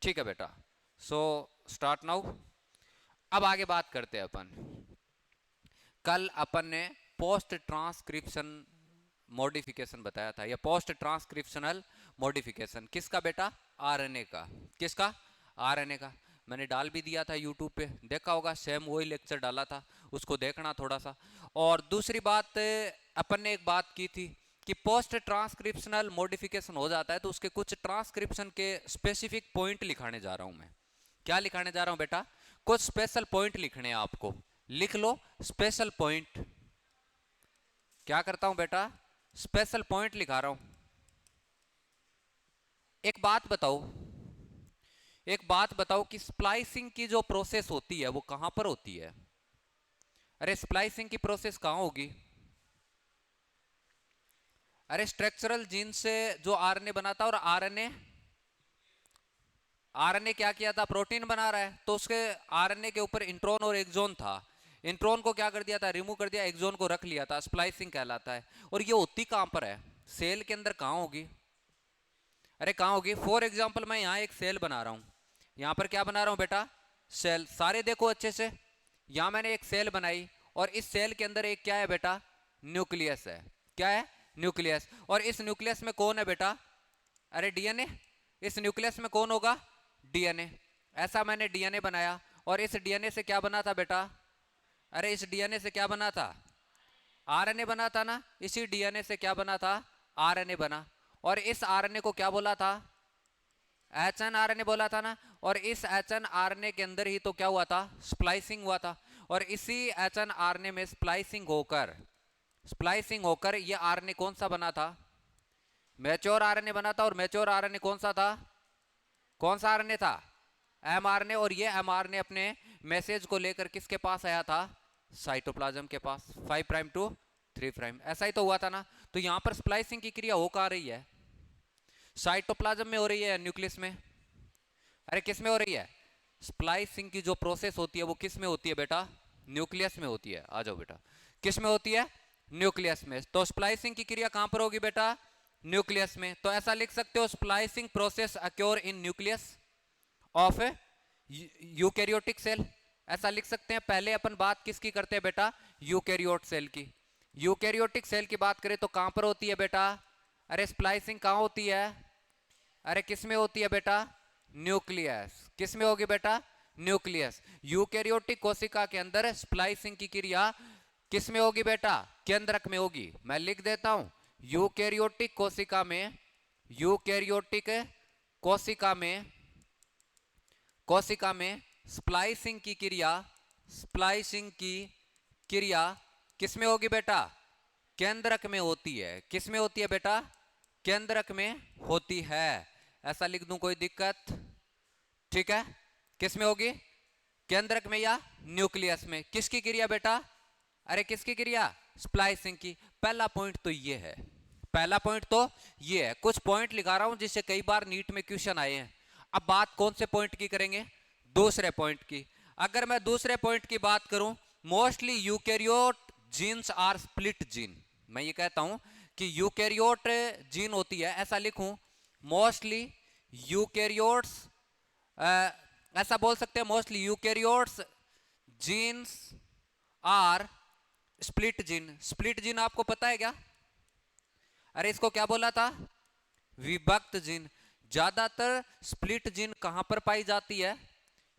ठीक है बेटा। So start now. अब आगे बात करते हैं अपन। कल अपन ने पोस्ट ट्रांसक्रिप्शन मॉडिफिकेशन बताया था, या पोस्ट ट्रांसक्रिप्शनल मॉडिफिकेशन किसका बेटा? आरएनए का। किसका? आरएनए का। मैंने डाल भी दिया था यूट्यूब पे, देखा होगा, सेम वही लेक्चर डाला था, उसको देखना थोड़ा सा। और दूसरी बात, अपन ने एक बात की थी कि पोस्ट ट्रांसक्रिप्शनल मॉडिफिकेशन हो जाता है तो उसके कुछ ट्रांसक्रिप्शन के स्पेसिफिक पॉइंट लिखाने जा रहा हूं मैं। क्या लिखाने जा रहा हूं बेटा? कुछ स्पेशल पॉइंट लिखने हैं आपको। लिख लो स्पेशल पॉइंट। क्या करता हूं बेटा? स्पेशल पॉइंट लिखा रहा हूं। एक बात बताओ, एक बात बताओ कि स्प्लाइसिंग की जो प्रोसेस होती है वो कहां पर होती है? अरे स्प्लाइसिंग की प्रोसेस कहां होगी? अरे स्ट्रक्चरल जीन से जो आरएनए बना था, और आरएनए, आरएनए क्या किया था? प्रोटीन बना रहा है, तो उसके आरएनए के ऊपर इंट्रॉन और एक्सोन था। इंट्रॉन को क्या कर दिया था? रिमूव कर दिया, एक्सोन को रख लिया था। स्प्लाइसिंग कहलाता है। और ये होती कहां पर है? सेल के अंदर कहां होगी? अरे कहां होगी? फॉर एग्जाम्पल मैं यहां एक सेल बना रहा हूं। यहां पर क्या बना रहा हूं बेटा? सेल। सारे देखो अच्छे से। यहां मैंने एक सेल बनाई, और इस सेल के अंदर एक क्या है बेटा? न्यूक्लियस है। क्या है? न्यूक्लियस। और इस न्यूक्लियस में कौन है बेटा? अरे डीएनए। इस न्यूक्लियस में कौन होगा? डीएनए। ऐसा मैंने डीएनए बनाया, और इस डीएनए से क्या बना था बेटा? अरे इस डीएनए से क्या बना था? आरएनए बना था ना। इसी डीएनए से क्या बना था? आरएनए बना। और इस आरएनए को क्या बोला था? एचएनआरएनए बोला था ना। और इस एचएनआरएनए के अंदर ही तो क्या हुआ था? स्प्लाइसिंग हुआ था। और इसी एचएनआरएनए में स्प्लाइसिंग होकर ये आरएनए कौन सा बना था? मैच्योर आरएनए बना था। और मैच्योर आरएनए कौन सा था? कौन सा आरएनए था? एमआरएनए। और ये एमआरएनए अपने मैसेज को लेकर किसके पास आया था? साइटोप्लाज्म के पास, 5 प्राइम टू 3 प्राइम। ऐसा ही तो हुआ था ना। तो यहां पर स्प्लाइसिंग की क्रिया हो कहां रही है? साइटोप्लाज्म में हो रही है, न्यूक्लियस में? अरे किस में हो रही है? स्प्लाइसिंग की जो प्रोसेस होती है वो किस में होती है बेटा? न्यूक्लियस में होती है। आ जाओ बेटा। किस में होती है? न्यूक्लियस में। तो स्प्लाइसिंग की क्रिया कहां पर होगी बेटा? न्यूक्लियस में। तो ऐसा लिख सकते हो, splicing process occur in nucleus of eukaryotic cell. ऐसा लिख सकते हैं। पहले अपन बात किसकी करते हैं बेटा? यूकैरियोट सेल की। यूकैरियोटिक सेल की बात करें तो कहां पर होती है बेटा? अरे स्प्लाइसिंग कहां होती है? अरे किस में होती है बेटा? न्यूक्लियस। किस में होगी बेटा? न्यूक्लियस। यूकैरियोटिक कोशिका के अंदर स्प्लाइसिंग की क्रिया किस में होगी बेटा? केंद्रक में होगी। मैं लिख देता हूं, यूकैरियोटिक कोशिका में, यूकैरियोटिक कोशिका में, कोशिका में स्प्लाइसिंग की क्रिया, स्प्लाइसिंग की क्रिया किस में होगी बेटा? केंद्रक में होती है। किस में होती है बेटा? केंद्रक में होती है। ऐसा लिख दूं, कोई दिक्कत? ठीक है। किस में होगी? केंद्रक में या न्यूक्लियस में। किसकी क्रिया बेटा? अरे किसकी क्रिया? स्प्लाइसिंग की। पहला पॉइंट तो ये है। पहला पॉइंट तो ये है। कुछ पॉइंट लिखा रहा हूं जिससे कई बार नीट में क्वेश्चन आए हैं। अब बात कौन से पॉइंट की करेंगे? दूसरे पॉइंट की। अगर मैं दूसरे पॉइंट की बात करूं, mostly eukaryote genes are split gene. मैं ये कहता हूं कि यूकैरियोट जीन होती है, ऐसा लिखूं, मोस्टली यूकैरियोट्स, ऐसा बोल सकते हैं, mostly eukaryotes genes are split gene. Split gene आपको पता है क्या? अरे इसको क्या बोला था? विभक्त जीन। ज्यादातर स्प्लिट जीन कहां पर पाई जाती है?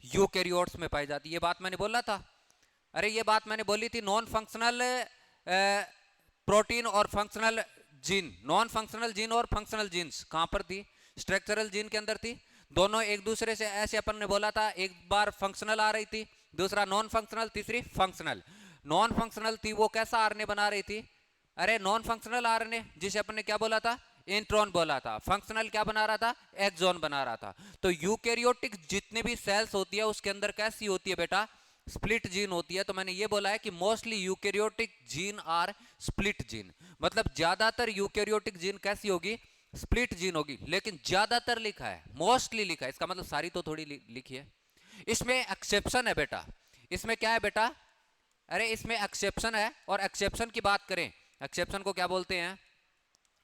यूकैरियोट्स में पाई जाती है। ये बात मैंने बोला था। अरे ये बात मैंने बोली थी। नॉन फंक्शनल प्रोटीन और functional gene, non functional gene और फंक्शनल जीन्स कहां पर थी? स्ट्रक्चरल जीन के अंदर थी। दोनों एक दूसरे से ऐसे अपन ने बोला था, एक बार फंक्शनल आ रही थी, दूसरा नॉन फंक्शनल, तीसरी फंक्शनल। नॉन फंक्शनल थी वो कैसा आरएनए बना रही थी? अरे नॉन फंक्शनल आरएनए, जिसे अपन ने क्या बोला था? इंट्रॉन बोला था। फंक्शनल क्या बना रहा था? एक्सॉन बना रहा था। तो यूकैरियोटिक जितने भी सेल्स होती है उसके अंदर कैसी होती है बेटा? स्प्लिट जीन होती है। तो मैंने ये बोला है कि mostly eukaryotic gene are split gene. मतलब ज्यादातर यूकैरियोटिक जीन कैसी होगी? स्प्लिट जीन होगी। लेकिन ज्यादातर लिखा है, मोस्टली लिखा है, इसका मतलब सारी तो थोड़ी लिखी है। इसमें एक्सेप्शन है बेटा। इसमें क्या है बेटा? अरे इसमें एक्सेप्शन है। और एक्सेप्शन की बात करें, एक्सेप्शन को क्या बोलते हैं?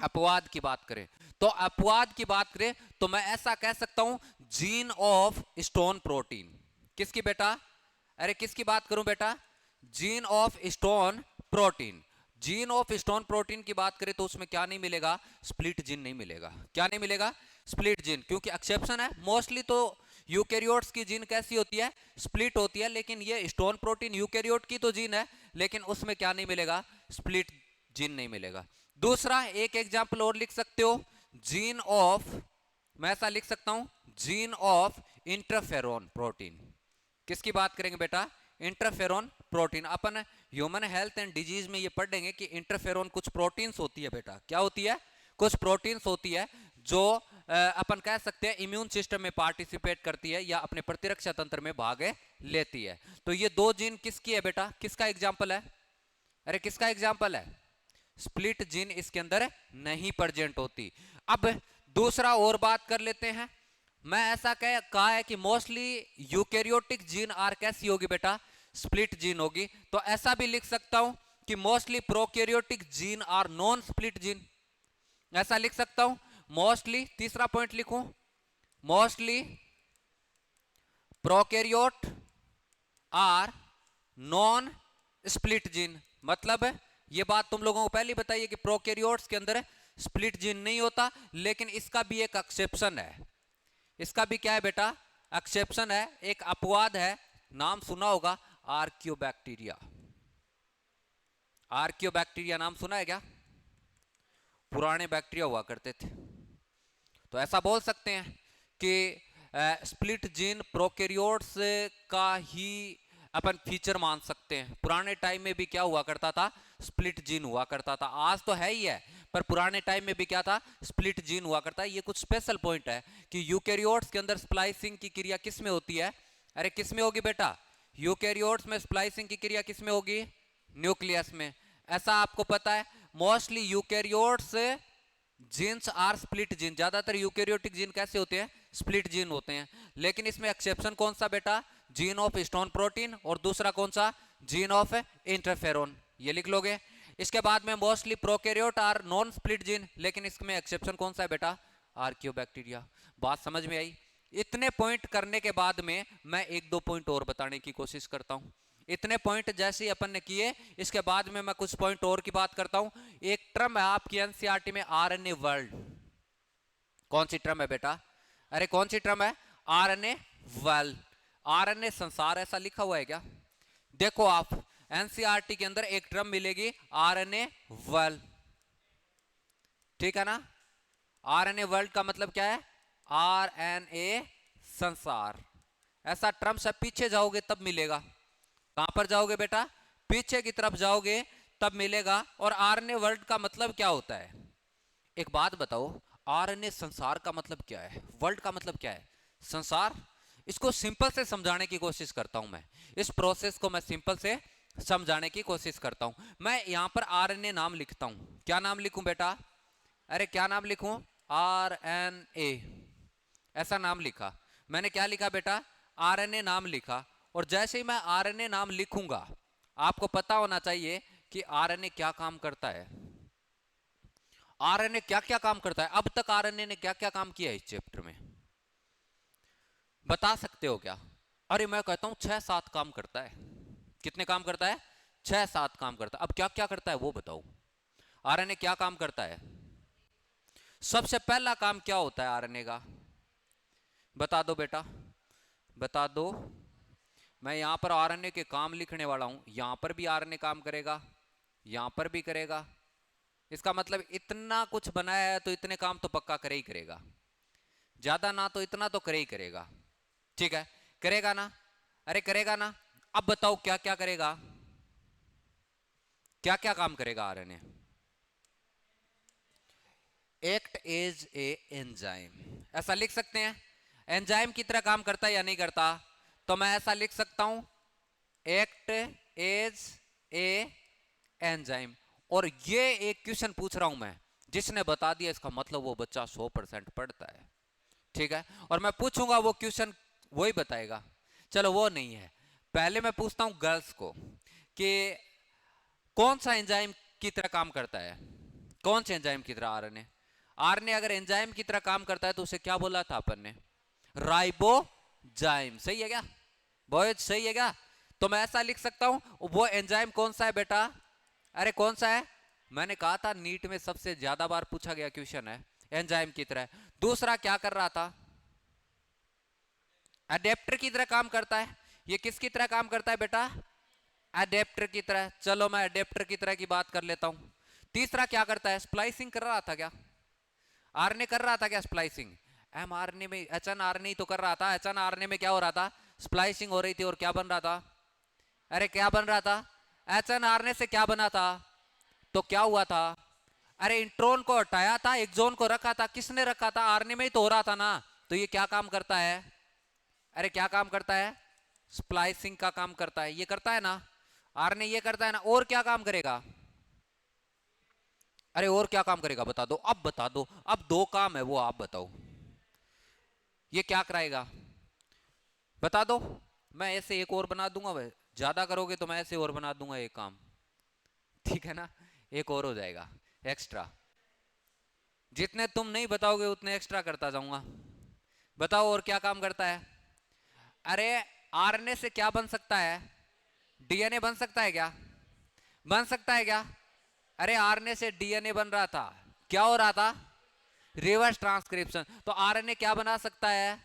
अपवाद की बात करें, तो अपवाद की बात करें तो मैं ऐसा कह सकता हूं जीन ऑफ स्टोन प्रोटीन। किसकी बेटा? अरे किसकी बात करूं बेटा? Gene of stone protein. Gene of stone protein की बात करें तो उसमें क्या नहीं मिलेगा? स्प्लिट जीन नहीं मिलेगा। क्या नहीं मिलेगा? स्प्लिट जीन, क्योंकि एक्सेप्शन है। मोस्टली तो यूकैरियोट्स की जीन कैसी होती है? स्प्लिट होती है, लेकिन ये स्टोन प्रोटीन यूकैरियोट की तो जीन है, लेकिन उसमें क्या नहीं मिलेगा? स्प्लिट जीन नहीं मिलेगा। दूसरा एक एग्जाम्पल और लिख सकते हो, जीन ऑफ, मैं ऐसा लिख सकता हूं, जीन ऑफ इंटरफेरोन प्रोटीन। किसकी बात करेंगे बेटा? Interferon protein. Upon human health and disease में ये पढ़ेंगे कि इंटरफेरोन कुछ प्रोटीन्स होती है बेटा। क्या होती है? कुछ प्रोटीन्स होती है जो अपन कह सकते हैं इम्यून सिस्टम में पार्टिसिपेट करती है या अपने प्रतिरक्षा तंत्र में भाग लेती है। तो ये दो जीन किसकी है बेटा? किसका एग्जाम्पल है? अरे किसका एग्जाम्पल है? स्प्लिट जीन इसके अंदर नहीं प्रेजेंट होती। अब दूसरा और बात कर लेते हैं। मैं ऐसा कहा है कि मोस्टली यूकैरियोटिक जीन आर कैसी होगी बेटा? स्प्लिट जीन होगी। तो ऐसा भी लिख सकता हूं कि mostly prokaryotic gene are non split gene. ऐसा लिख सकता हूं मोस्टली, तीसरा पॉइंट लिखूं, mostly prokaryote are non split gene. मतलब ये बात तुम लोगों को पहले बताइए कि प्रोकैरियोट्स के अंदर स्प्लिट जीन नहीं होता, लेकिन इसका भी एक एक्सेप्शन है। इसका भी क्या है बेटा? एक्सेप्शन है, एक अपवाद है। नाम सुना होगा, आर्कियोबैक्टीरिया। आर्कियोबैक्टीरिया नाम सुना है क्या? पुराने बैक्टीरिया हुआ करते थे। तो ऐसा बोल सकते हैं कि स्प्लिट जीन प्रोकैरियोट्स का ही अपन फीचर मान सकते हैं। पुराने टाइम में भी क्या हुआ करता था? स्प्लिट जीन हुआ करता था। आज तो है ही है, पर पुराने टाइम में भी क्या था? स्प्लिट जीन हुआ करता है। ये कुछ स्पेशल पॉइंट है कि यूकैरियोट्स के अंदर स्प्लाइसिंग की क्रिया किस में होती है? अरे किस में होगी बेटा? यूकैरियोट्स में स्प्लाइसिंग की क्रिया किस में होगी? न्यूक्लियस में। ऐसा आपको पता है। Mostly eukaryotes genes are split gene. ज्यादातर यूकैरियोटिक जीन कैसे होते हैं? स्प्लिट जीन होते हैं। लेकिन इसमें एक्सेप्शन कौन सा बेटा? जीन ऑफ स्टोन प्रोटीन, और दूसरा कौन सा? Gene of interferon. ये लिख लोगे। इसके बाद में mostly prokaryote are non split gene, लेकिन इसमें एक्सेप्शन कौन सा है बेटा? आर्कियोबैक्टीरिया। बात समझ में आई? इतने पॉइंट करने के बाद में मैं एक दो पॉइंट और बताने की कोशिश करता हूं। इतने पॉइंट जैसे ही अपन ने किए, इसके बाद में मैं कुछ पॉइंट और की बात करता हूं। एक टर्म है आपकी एनसीईआरटी में, आरएनए वर्ल्ड। कौन सी टर्म है बेटा? अरे कौन सी टर्म है? RNA world. आरएनए संसार, ऐसा लिखा हुआ है क्या? देखो आप एनसीईआरटी के अंदर एक टर्म मिलेगी, आरएनए वर्ल्ड। ठीक है ना? आरएनए वर्ल्ड का मतलब क्या है? आरएनए संसार। ऐसा टर्म सब पीछे जाओगे तब मिलेगा। कहां पर जाओगे बेटा? पीछे की तरफ जाओगे तब मिलेगा। और आरएनए वर्ल्ड का मतलब क्या होता है? एक बात बताओ, आरएनए संसार का मतलब क्या है? वर्ल्ड का मतलब क्या है? संसार। इसको सिंपल से समझाने की कोशिश करता हूं मैं। इस प्रोसेस को मैं सिंपल से समझाने की कोशिश करता हूं। मैं यहां पर आरएनए नाम लिखता हूं। क्या नाम लिखूं बेटा? अरे क्या नाम लिखूं? आरएनए। ऐसा नाम लिखा। मैंने क्या लिखा बेटा? आरएनए नाम लिखा। और जैसे ही मैं आरएनए नाम लिखूंगा, आपको पता होना चाहिए कि आरएनए क्या काम करता है। आरएनए क्या क्या काम करता है? अब तक आरएनए ने क्या क्या काम किया है इस चैप्टर में? बता सकते हो क्या? अरे मैं कहता हूं 6-7 काम करता है। कितने काम करता है? 6-7 काम करता है। अब क्या क्या करता है वो बताओ। आरएनए क्या काम करता है? सबसे पहला काम क्या होता है आरएनए का? बता दो बेटा, बता दो। मैं यहां पर आरएनए के काम लिखने वाला हूं। यहां पर भी आरएनए काम करेगा, यहां पर भी करेगा। इसका मतलब इतना कुछ बनाया है तो इतने काम तो पक्का करे ही करेगा। ज्यादा ना तो इतना तो करे ही करेगा। ठीक है, करेगा ना? अरे करेगा ना? अब बताओ क्या क्या करेगा? क्या क्या काम करेगा RNA? Act as a enzyme. ऐसा लिख सकते हैं। एंजाइम की तरह काम करता है या नहीं करता? तो मैं ऐसा लिख सकता हूं, एक्ट एज ए एंजाइम। और ये एक क्वेश्चन पूछ रहा हूं मैं, जिसने बता दिया इसका मतलब वो बच्चा 100% पढ़ता है। ठीक है, और मैं पूछूंगा वो क्वेश्चन वही बताएगा। चलो वो नहीं है, पहले मैं पूछता हूं गर्ल्स को कि कौन सा एंजाइम की तरह काम करता है? कौन से एंजाइम की तरह आरएनए? आरएनए अगर एंजाइम की तरह काम करता है तो उसे क्या बोला था अपन ने? राइबोजाइम। सही है क्या बॉयज? सही है क्या? तो मैं ऐसा लिख सकता हूं, वो एंजाइम कौन सा है बेटा? अरे कौन सा है? मैंने कहा था नीट में सबसे ज्यादा बार पूछा गया क्वेश्चन है, एंजाइम की तरह। दूसरा क्या कर रहा था? अडेप्टर की तरह काम करता है। ये किसकी तरह काम करता है बेटा? अडेप्टर की तरह। चलो मैं अडेप्टर की तरह की बात कर लेता हूं। तीसरा क्या करता है? स्प्लाइसिंग कर रहा था क्या? आरएनए कर रहा था क्या स्प्लाइसिंग? एमआरएनए में एचएनआरएनए तो कर रहा था। एचएनआरएनए में क्या हो रहा था? स्प्लाइसिंग हो रही थी। और क्या बन रहा था? अरे क्या बन रहा था? एचएनआरएनए से क्या बना था? तो क्या हुआ था? अरे इंट्रोन को हटाया था, एक्सोन को रखा था। किसने रखा था? आरएनए में ही तो हो रहा था ना। तो ये क्या काम करता है? अरे क्या काम करता है? स्प्लाइसिंग का काम करता है। ये करता है ना आरएनए, ये करता है ना। और क्या काम करेगा? अरे और क्या काम करेगा बता दो, अब बता दो। अब दो काम है वो आप बताओ। ये क्या कराएगा बता दो। मैं ऐसे एक और बना दूंगा, वह ज्यादा करोगे तो मैं ऐसे और बना दूंगा एक काम, ठीक है ना? एक और हो जाएगा एक्स्ट्रा। जितने तुम नहीं बताओगे उतने एक्स्ट्रा करता जाऊंगा। बताओ और क्या काम करता है? अरे आरएनए से क्या बन सकता है? डीएनए बन सकता है क्या? बन सकता है क्या? अरे आरएनए से डीएनए बन रहा था। क्या हो रहा था? Reverse transcription. तो आरएनए क्या बना सकता है?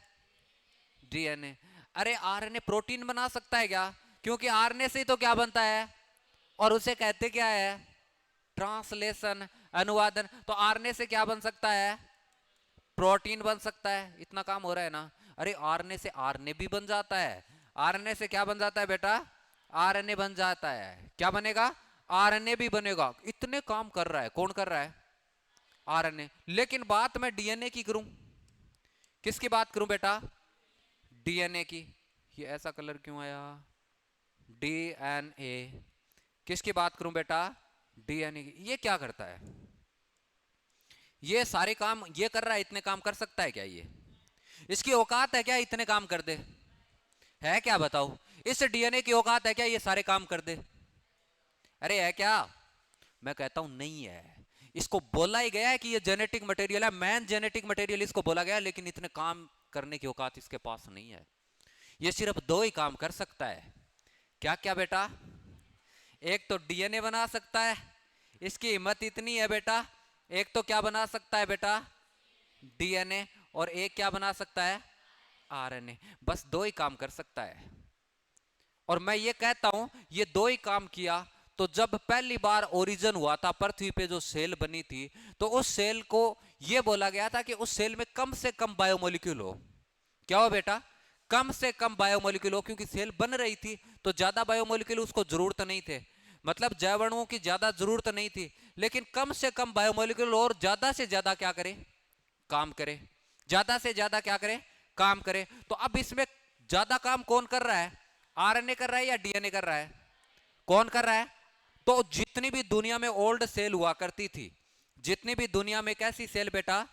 डीएनए। अरे आरएनए प्रोटीन बना सकता है क्या? क्योंकि आरएनए से ही तो क्या बनता है, और उसे कहते क्या है? ट्रांसलेशन, अनुवादन। तो आरएनए से क्या बन सकता है? प्रोटीन बन सकता है। इतना काम हो रहा है ना। अरे आरएनए से आरएनए भी बन जाता है। आरएनए से क्या बन जाता है बेटा? आरएनए बन जाता है। क्या बनेगा? आरएनए भी बनेगा। इतने काम कर रहा है। कौन कर रहा है? आरएनए। लेकिन बात मैं डीएनए की करूं। किसकी बात करूं बेटा? डीएनए की। ये ऐसा कलर क्यों आया? डीएनए। किसकी बात करूं बेटा? डीएनए की। ये क्या करता है? ये सारे काम ये कर रहा है। इतने काम कर सकता है क्या ये? इसकी औकात है क्या इतने काम कर दे? है क्या बताओ? इस डीएनए की औकात है क्या ये सारे काम कर दे? अरे है क्या? मैं कहता हूं नहीं है। इसको बोला ही गया है कि ये जेनेटिक मटेरियल है, मैन जेनेटिक मटेरियल इसको बोला गया है, लेकिन इतने काम करने की औकात इसके पास नहीं है। ये सिर्फ दो ही काम कर सकता है। क्या क्या बेटा? एक तो डीएनए बना सकता है, इसकी हिम्मत इतनी है बेटा। एक तो क्या बना सकता है बेटा? डीएनए। और एक क्या बना सकता है? आरएनए। बस दो ही काम कर सकता है। और मैं ये कहता हूं ये दो ही काम किया। तो जब पहली बार ओरिजिन हुआ था पृथ्वी पे, जो सेल बनी थी, तो उस सेल को यह बोला गया था कि उस सेल में कम से कम बायोमोलिक्यूल हो। क्या हो बेटा? कम से कम बायोमोलिक्यूल हो। क्योंकि सेल बन रही थी तो ज्यादा बायोमोलिक्यूल उसको जरूरत नहीं थे। मतलब जैवाणुओं की ज्यादा जरूरत नहीं थी। लेकिन कम से कम बायोमोलिक्यूल और ज्यादा से ज्यादा क्या करे? काम करे। ज्यादा से ज्यादा क्या करे? काम करे। तो अब इसमें ज्यादा काम कौन कर रहा है? आरएनए कर रहा है या डीएनए कर रहा है? कौन कर रहा है? तो जितनी भी दुनिया में ओल्ड सेल हुआ करती थी, जितनी भी दुनिया में कैसी सेल बेटा?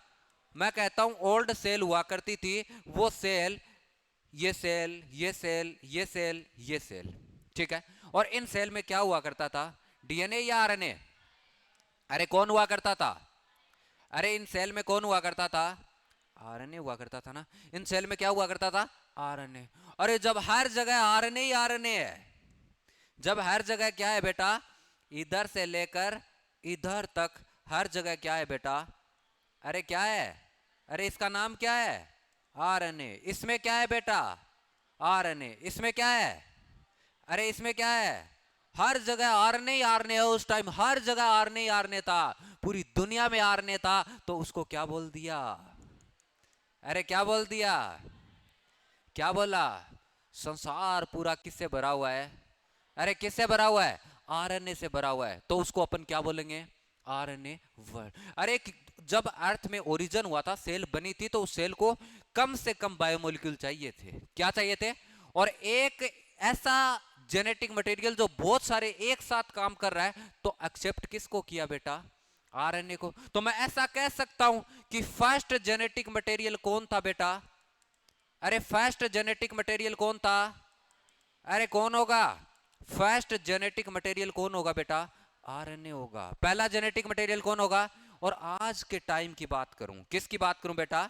मैं कहता हूं ओल्ड सेल हुआ करती थी, वो सेल, ये सेल, ये सेल, ये सेल, ये सेल, ठीक है। और इन सेल में क्या हुआ करता था? डीएनए या आरएनए? अरे कौन हुआ करता था? अरे इन सेल में कौन हुआ करता था? आरएनए हुआ करता था ना। इन सेल में क्या हुआ करता था? आरएनए। अरे जब हर जगह आरएनए ही आरएनए है, जब हर जगह क्या है बेटा? इधर से लेकर इधर तक हर जगह क्या है बेटा? अरे क्या है? अरे इसका नाम क्या है? आरएनए। इसमें क्या है बेटा? आरएनए। इसमें क्या है? अरे इसमें क्या है? हर जगह आरएनए ही आरएनए है। उस टाइम हर जगह आरएनए ही आरएनए था। पूरी दुनिया में आरएनए था। तो उसको क्या बोल दिया? अरे क्या बोल दिया? क्या बोला? संसार पूरा किससे भरा हुआ है? अरे किससे भरा हुआ है? आरएनए से भरा हुआ है। तो उसको अपन क्या बोलेंगे? RNA world. अरे जब अर्थ में ओरिजिन हुआ था, सेल बनी थी, तो उस सेल को कम से कम बायोमोलिक्यूल चाहिए थे। क्या चाहिए थे? और एक ऐसा जेनेटिक मटेरियल जो बहुत सारे एक साथ काम कर रहा है, तो एक्सेप्ट किसको किया बेटा? आरएनए को। तो मैं ऐसा कह सकता हूं कि फर्स्ट जेनेटिक मटेरियल कौन था बेटा? अरे फर्स्ट जेनेटिक मटेरियल कौन था? अरे कौन होगा? फर्स्ट जेनेटिक मटेरियल कौन होगा बेटा? आरएनए होगा। पहला जेनेटिक मटेरियल कौन होगा? और आज के टाइम की बात करूं, किसकी बात करूं बेटा,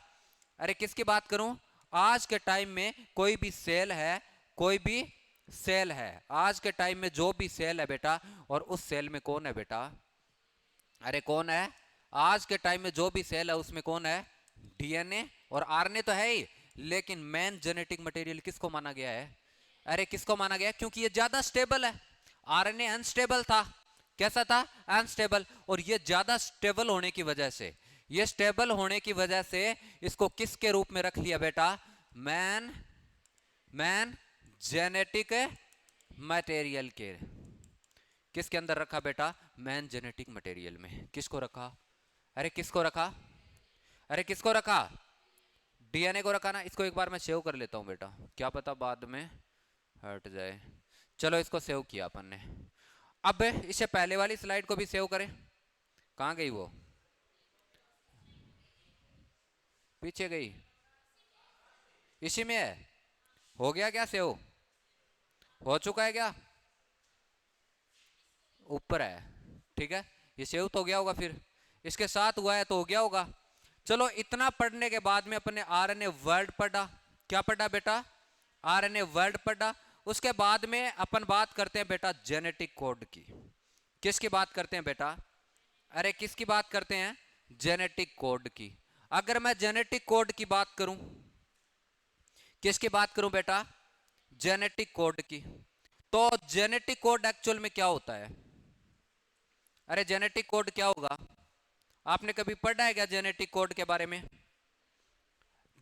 अरे किसकी बात करूं, आज के टाइम में कोई भी सेल है, कोई भी सेल है, आज के टाइम में जो भी सेल है बेटा, और उस सेल में कौन है बेटा, अरे कौन है, आज के टाइम में जो भी सेल है उसमें कौन है, डीएनए और आरएनए तो है ही, लेकिन मेन जेनेटिक मटेरियल किसको माना गया है, अरे किसको माना गया, क्योंकि ये ज्यादा स्टेबल है। आरएनए अनस्टेबल था, कैसा था, अनस्टेबल, और ये ज्यादा स्टेबल होने की वजह से, ये स्टेबल होने की वजह से इसको किसके रूप में रख लिया बेटा, मैन मैन जेनेटिक मटेरियल के, किसके अंदर रखा बेटा, मैन जेनेटिक मटेरियल में, किसको रखा, अरे किसको रखा, अरे किसको रखा, डीएनए को रखा ना। इसको एक बार मैं सेव कर लेता हूं बेटा, क्या पता बाद में हट जाए। चलो इसको सेव किया अपन ने। अब इसे पहले वाली स्लाइड को भी सेव करें, कहां गई वो, पीछे गई, इसी में है, हो गया क्या सेव, हो चुका है क्या, ऊपर है, ठीक है, ये सेव तो हो गया होगा, फिर इसके साथ हुआ है तो हो गया होगा। चलो इतना पढ़ने के बाद में अपने आरएनए वर्ड पढ़ा, क्या पढ़ा बेटा, आरएनए वर्ड पढ़ा। उसके बाद में अपन बात करते हैं बेटा जेनेटिक कोड की, किसकी बात करते हैं बेटा, अरे किसकी बात करते हैं, जेनेटिक कोड की। अगर मैं जेनेटिक कोड की बात करूं, किसकी बात करूं बेटा, जेनेटिक कोड की, तो जेनेटिक कोड एक्चुअल में क्या होता है, अरे जेनेटिक कोड क्या होगा, आपने कभी पढ़ा है क्या जेनेटिक कोड के बारे में,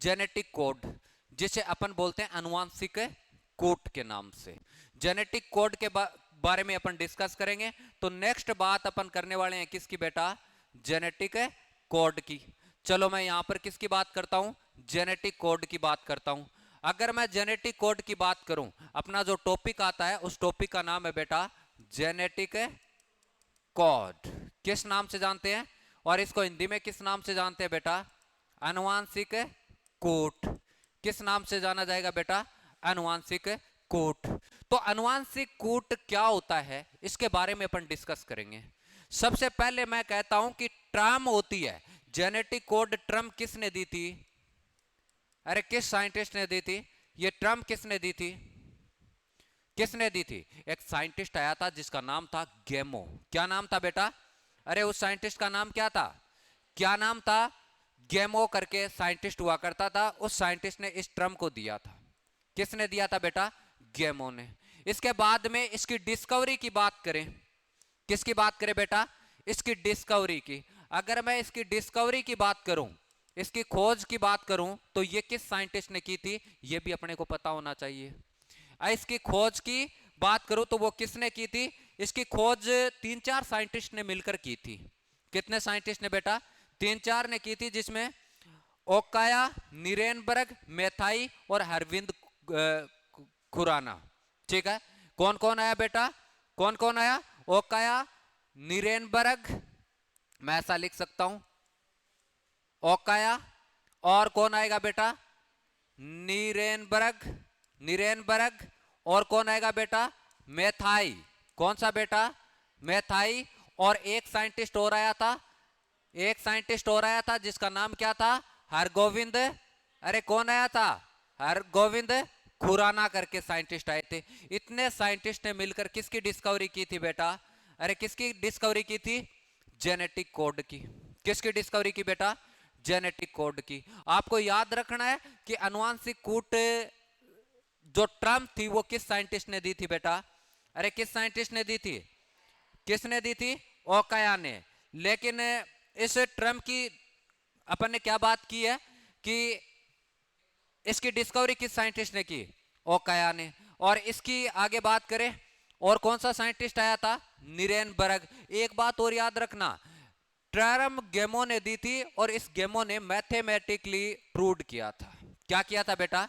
जेनेटिक कोड जिसे अपन बोलते हैं अनुवांशिक कोड के नाम से, जेनेटिक कोड के बारे में अपन डिस्कस करेंगे। तो नेक्स्ट बात अपन करने वाले हैं किसकी बेटा, जेनेटिक कोड की। चलो मैं यहां पर किसकी बात करता हूं, जेनेटिक कोड की बात करता हूं। अगर मैं जेनेटिक कोड की बात करूं, अपना जो टॉपिक आता है उस टॉपिक का नाम है बेटा जेनेटिक कोड, किस नाम से जानते हैं, और इसको हिंदी में किस नाम से जानते हैं बेटा, अनुवांशिक कोड, किस नाम से जाना जाएगा बेटा, अनुवांशिक कोड। तो अनुवांशिक कोड क्या होता है इसके बारे में अपन डिस्कस करेंगे। सबसे पहले मैं कहता हूं कि टर्म होती है जेनेटिक कोड, टर्म किसने दी थी, अरे किस साइंटिस्ट ने दी थी, ये टर्म किसने दी थी, किसने दी थी, एक साइंटिस्ट आया था जिसका नाम था गेमो, क्या नाम था बेटा, अरे उस साइंटिस्ट का नाम क्या था, क्या नाम था, गेमो करके साइंटिस्ट हुआ करता था, उस साइंटिस्ट ने इस टर्म को दिया था, किसने दिया था बेटा, गेमो ने। इसके बाद में इसकी डिस्कवरी की बात करें, किसकी बात करें बेटा, इसकी डिस्कवरी की। अगर मैं इसकी डिस्कवरी की बात करूं, इसकी खोज की बात करूं, तो ये किस साइंटिस्ट ने की थी, ये भी अपने को पता होना चाहिए। इसकी खोज की बात करूं तो वो किसने की थी, इसकी खोज 3-4 साइंटिस्ट ने मिलकर की थी, कितने साइंटिस्ट ने बेटा, 3-4 ने की थी, जिसमें ओकाया, नीरेनबर्ग, मेथाई और हरविंद खुराना, ठीक है। कौन कौन आया बेटा, कौन कौन आया, ओकाया, नीरेनबर्ग, मैं ऐसा लिख सकता हूं, ओकाया, और कौन आएगा बेटा, नीरेनबर्ग, नीरेनबर्ग, और कौन आएगा बेटा, मेथाई, कौन सा बेटा, मेथाई, और एक साइंटिस्ट और आया था, एक साइंटिस्ट और आया था जिसका नाम क्या था, हरगोविंद, अरे कौन आया था, हरगोविंद खुराना करके साइंटिस्ट आए थे। इतने साइंटिस्ट ने मिलकर किसकी डिस्कवरी की थी बेटा, अरे किसकी डिस्कवरी की थी, जेनेटिक कोड की, किसकी डिस्कवरी की बेटा, जेनेटिक कोड की। आपको याद रखना है कि अनुवांशिक कोड जो टर्म थी वो किस साइंटिस्ट ने दी थी बेटा, अरे किस साइंटिस्ट ने दी थी, किसने दी थी, ओकाया ने। लेकिन इस टर्म की अपन ने क्या बात की है कि इसकी डिस्कवरी किस साइंटिस्ट ने की, ओकाया ने। और इसकी आगे बात करें और कौन सा साइंटिस्ट आया था, नीरेनबर्ग। एक बात और याद रखना, टर्म गेमो ने दी थी और इस गेमो ने मैथमेटिकली प्रूव किया था, क्या किया था बेटा,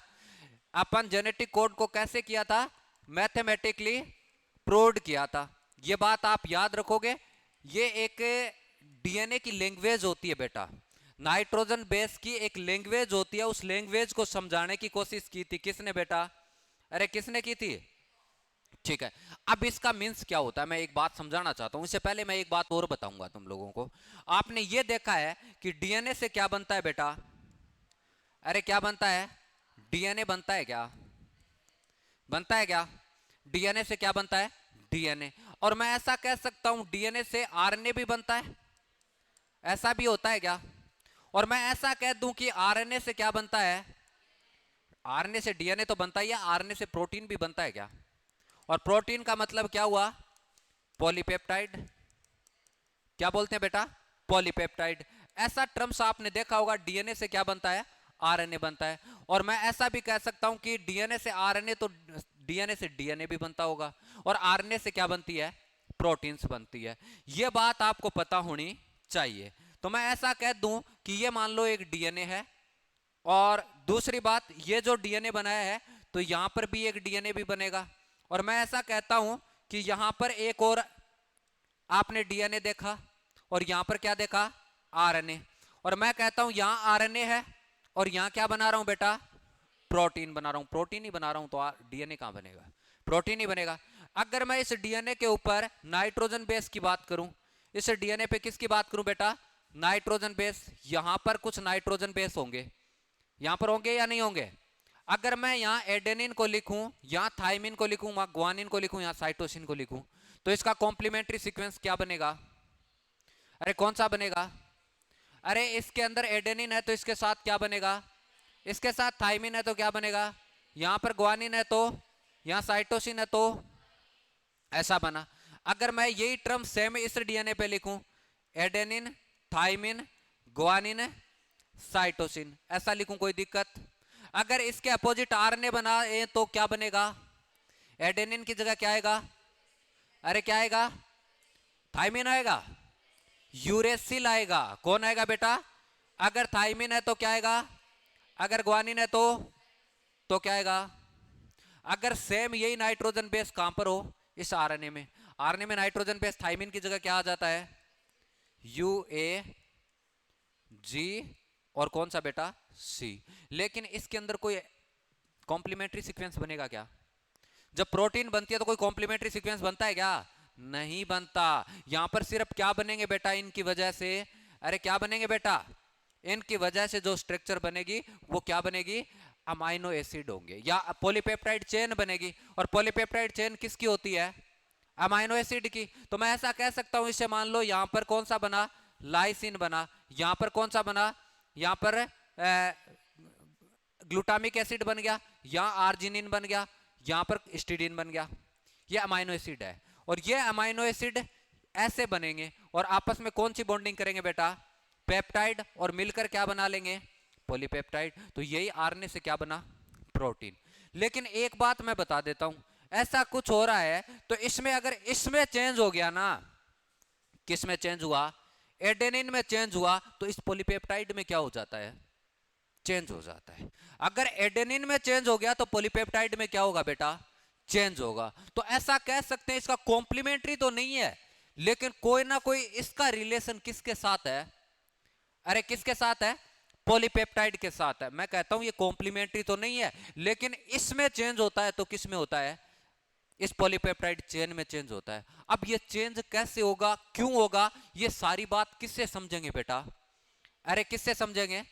अपन जेनेटिक कोड को कैसे किया था, मैथमेटिकली प्रूव किया था। ये बात आप याद रखोगे, ये एक डीएनए की लैंग्वेज होती है बेटा, नाइट्रोजन बेस की एक लैंग्वेज होती है, उस लैंग्वेज को समझाने की कोशिश की थी किसने बेटा, अरे किसने की थी, ठीक है। अब इसका मीन्स क्या होता है, मैं एक बात समझाना चाहता हूं। इससे पहले मैं एक बात और बताऊंगा तुम लोगों को। आपने ये देखा है कि डीएनए से क्या बनता है बेटा? अरे क्या बनता है? डीएनए बनता है क्या? बनता है क्या? डीएनए से क्या बनता है? डीएनए। और मैं ऐसा कह सकता हूं डीएनए से आरएनए भी बनता है, ऐसा भी होता है क्या? और मैं ऐसा कह दूं कि आरएनए से क्या बनता है? आरएनए से डीएनए तो बनता ही है, आरएनए से प्रोटीन भी बनता है क्या? और प्रोटीन का मतलब क्या हुआ? पॉलीपेप्टाइड। क्या बोलते हैं बेटा? पॉलीपेप्टाइड। ऐसा टर्म्स आपने देखा होगा। डीएनए से क्या बनता है? आरएनए बनता है। और मैं ऐसा भी कह सकता हूं कि डीएनए से आरएनए, तो डीएनए से डीएनए भी बनता होगा। और आरएनए से क्या बनती है? प्रोटीन्स बनती है। यह बात आपको पता होनी चाहिए। तो मैं ऐसा कह दूं कि ये मान लो एक डीएनए है, और दूसरी बात, ये जो डीएनए बनाया है तो यहां पर भी एक डीएनए भी बनेगा। और मैं ऐसा कहता हूं कि यहां पर एक और आपने डीएनए देखा, और यहां पर क्या देखा? आरएनए। और मैं कहता हूं यहां आरएनए है, और यहां क्या बना रहा हूं बेटा? प्रोटीन बना रहा हूं। प्रोटीन ही बना रहा हूं तो डीएनए कहां बनेगा? प्रोटीन ही बनेगा। अगर मैं इस डीएनए के ऊपर नाइट्रोजन बेस की बात करूं, इस डीएनए पे किसकी बात करूं बेटा? Nitrogen base. यहां पर कुछ नाइट्रोजन बेस होंगे, यहां पर होंगे या नहीं होंगे? अगर मैं यहां एडेनिन को लिखूं, यहां थाइमिन को लिखूं, वहां ग्वानिन को लिखूं, यहां साइटोसिन को लिखूं, तो इसका कॉम्प्लीमेंट्री सीक्वेंस क्या बनेगा? अरे कौन सा बनेगा? अरे इसके अंदर एडेनिन है तो इसके साथ क्या बनेगा? इसके साथ थाइमिन है तो क्या बनेगा? यहां पर ग्वानिन है तो यहां साइटोसिन है तो ऐसा बना। अगर मैं यही टर्म सेम इस डीएनए पे लिखूं, एडेनिन, थाइमिन, ग्वानिन, साइटोसिन, ऐसा लिखूं, कोई दिक्कत? अगर इसके अपोजिट आरएनए बनाए तो क्या बनेगा? एडेनिन की जगह क्या आएगा? अरे क्या आएगा? थाइमिन आएगा, यूरेसिल आएगा। कौन आएगा बेटा? अगर थाइमिन है तो क्या आएगा? अगर ग्वानिन है तो क्या आएगा? अगर सेम यही नाइट्रोजन बेस कहां पर हो? इस आरएनए में। आरएनए में नाइट्रोजन बेस थाइमिन की जगह क्या आ जाता है? यू ए जी, और कौन सा बेटा? सी। लेकिन इसके अंदर कोई कॉम्प्लीमेंट्री सीक्वेंस बनेगा क्या? जब प्रोटीन बनती है तो कोई कॉम्प्लीमेंट्री सीक्वेंस बनता है क्या? नहीं बनता। यहां पर सिर्फ क्या बनेंगे बेटा इनकी वजह से? अरे क्या बनेंगे बेटा? इनकी वजह से जो स्ट्रक्चर बनेगी वो क्या बनेगी? अमाइनो एसिड होंगे, या पॉलीपेप्टाइड चेन बनेगी। और पॉलीपेप्टाइड चेन किसकी होती है? अमाइनो एसिड की। तो मैं ऐसा कह सकता हूं, इसे मान लो यहां पर कौन सा बना? लाइसिन बना। यहां पर कौन सा बना? यहां पर ग्लूटामिक एसिड बन गया, यहां आर्जिनिन बन गया, यहां पर स्टीडीन बन गया। ये अमाइनो एसिड है। और ये अमाइनो एसिड ऐसे बनेंगे और आपस में कौन सी बॉन्डिंग करेंगे बेटा? पेप्टाइड। और मिलकर क्या बना लेंगे? पॉलीपेप्टाइड। तो यही आरएनए से क्या बना? प्रोटीन। लेकिन एक बात मैं बता देता हूं, ऐसा कुछ हो रहा है तो इसमें, अगर इसमें चेंज हो गया ना, किस में चेंज हुआ? एडेनिन में चेंज हुआ, तो इस पॉलीपेप्टाइड में क्या हो जाता है? चेंज हो जाता है। अगर एडेनिन में चेंज हो गया तो पॉलीपेप्टाइड में क्या होगा बेटा? चेंज होगा। तो ऐसा कह सकते हैं इसका कॉम्प्लीमेंट्री तो नहीं है, लेकिन कोई ना कोई इसका रिलेशन किसके साथ है? अरे किसके साथ है? पॉलीपेप्टाइड के साथ है। मैं कहता हूं ये कॉम्प्लीमेंट्री तो नहीं है, लेकिन इसमें चेंज होता है तो किस में होता है? इस पॉलीपेप्टाइड चेन में चेंज होता है। अब ये चेंज कैसे होगा, क्यों होगा, ये सारी बात किससे समझेंगे बेटा? अरे किससे समझेंगे?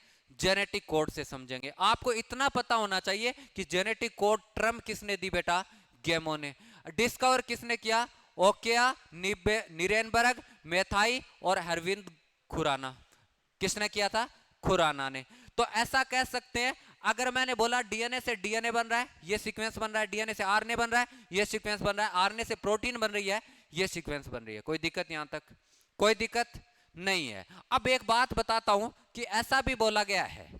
जेनेटिक कोड से समझेंगे। आपको इतना पता होना चाहिए कि जेनेटिक कोड टर्म किसने दी बेटा? गेमो ने। डिस्कवर किसने किया? ओकेया निरेनबर्ग, मेथाई और हरविंद खुराना। किसने किया था? खुराना ने। तो ऐसा कह सकते हैं, अगर मैंने बोला डीएनए से डीएनए बन रहा है, ये सीक्वेंस बन रहा है, डीएनए से आरएनए बन रहा है, ये सीक्वेंस बन रहा है, आरएनए से प्रोटीन बन रही है, ये सीक्वेंस बन रही है। कोई दिक्कत यहां तक? कोई दिक्कत नहीं है। अब एक बात बताता हूं कि ऐसा भी बोला गया है,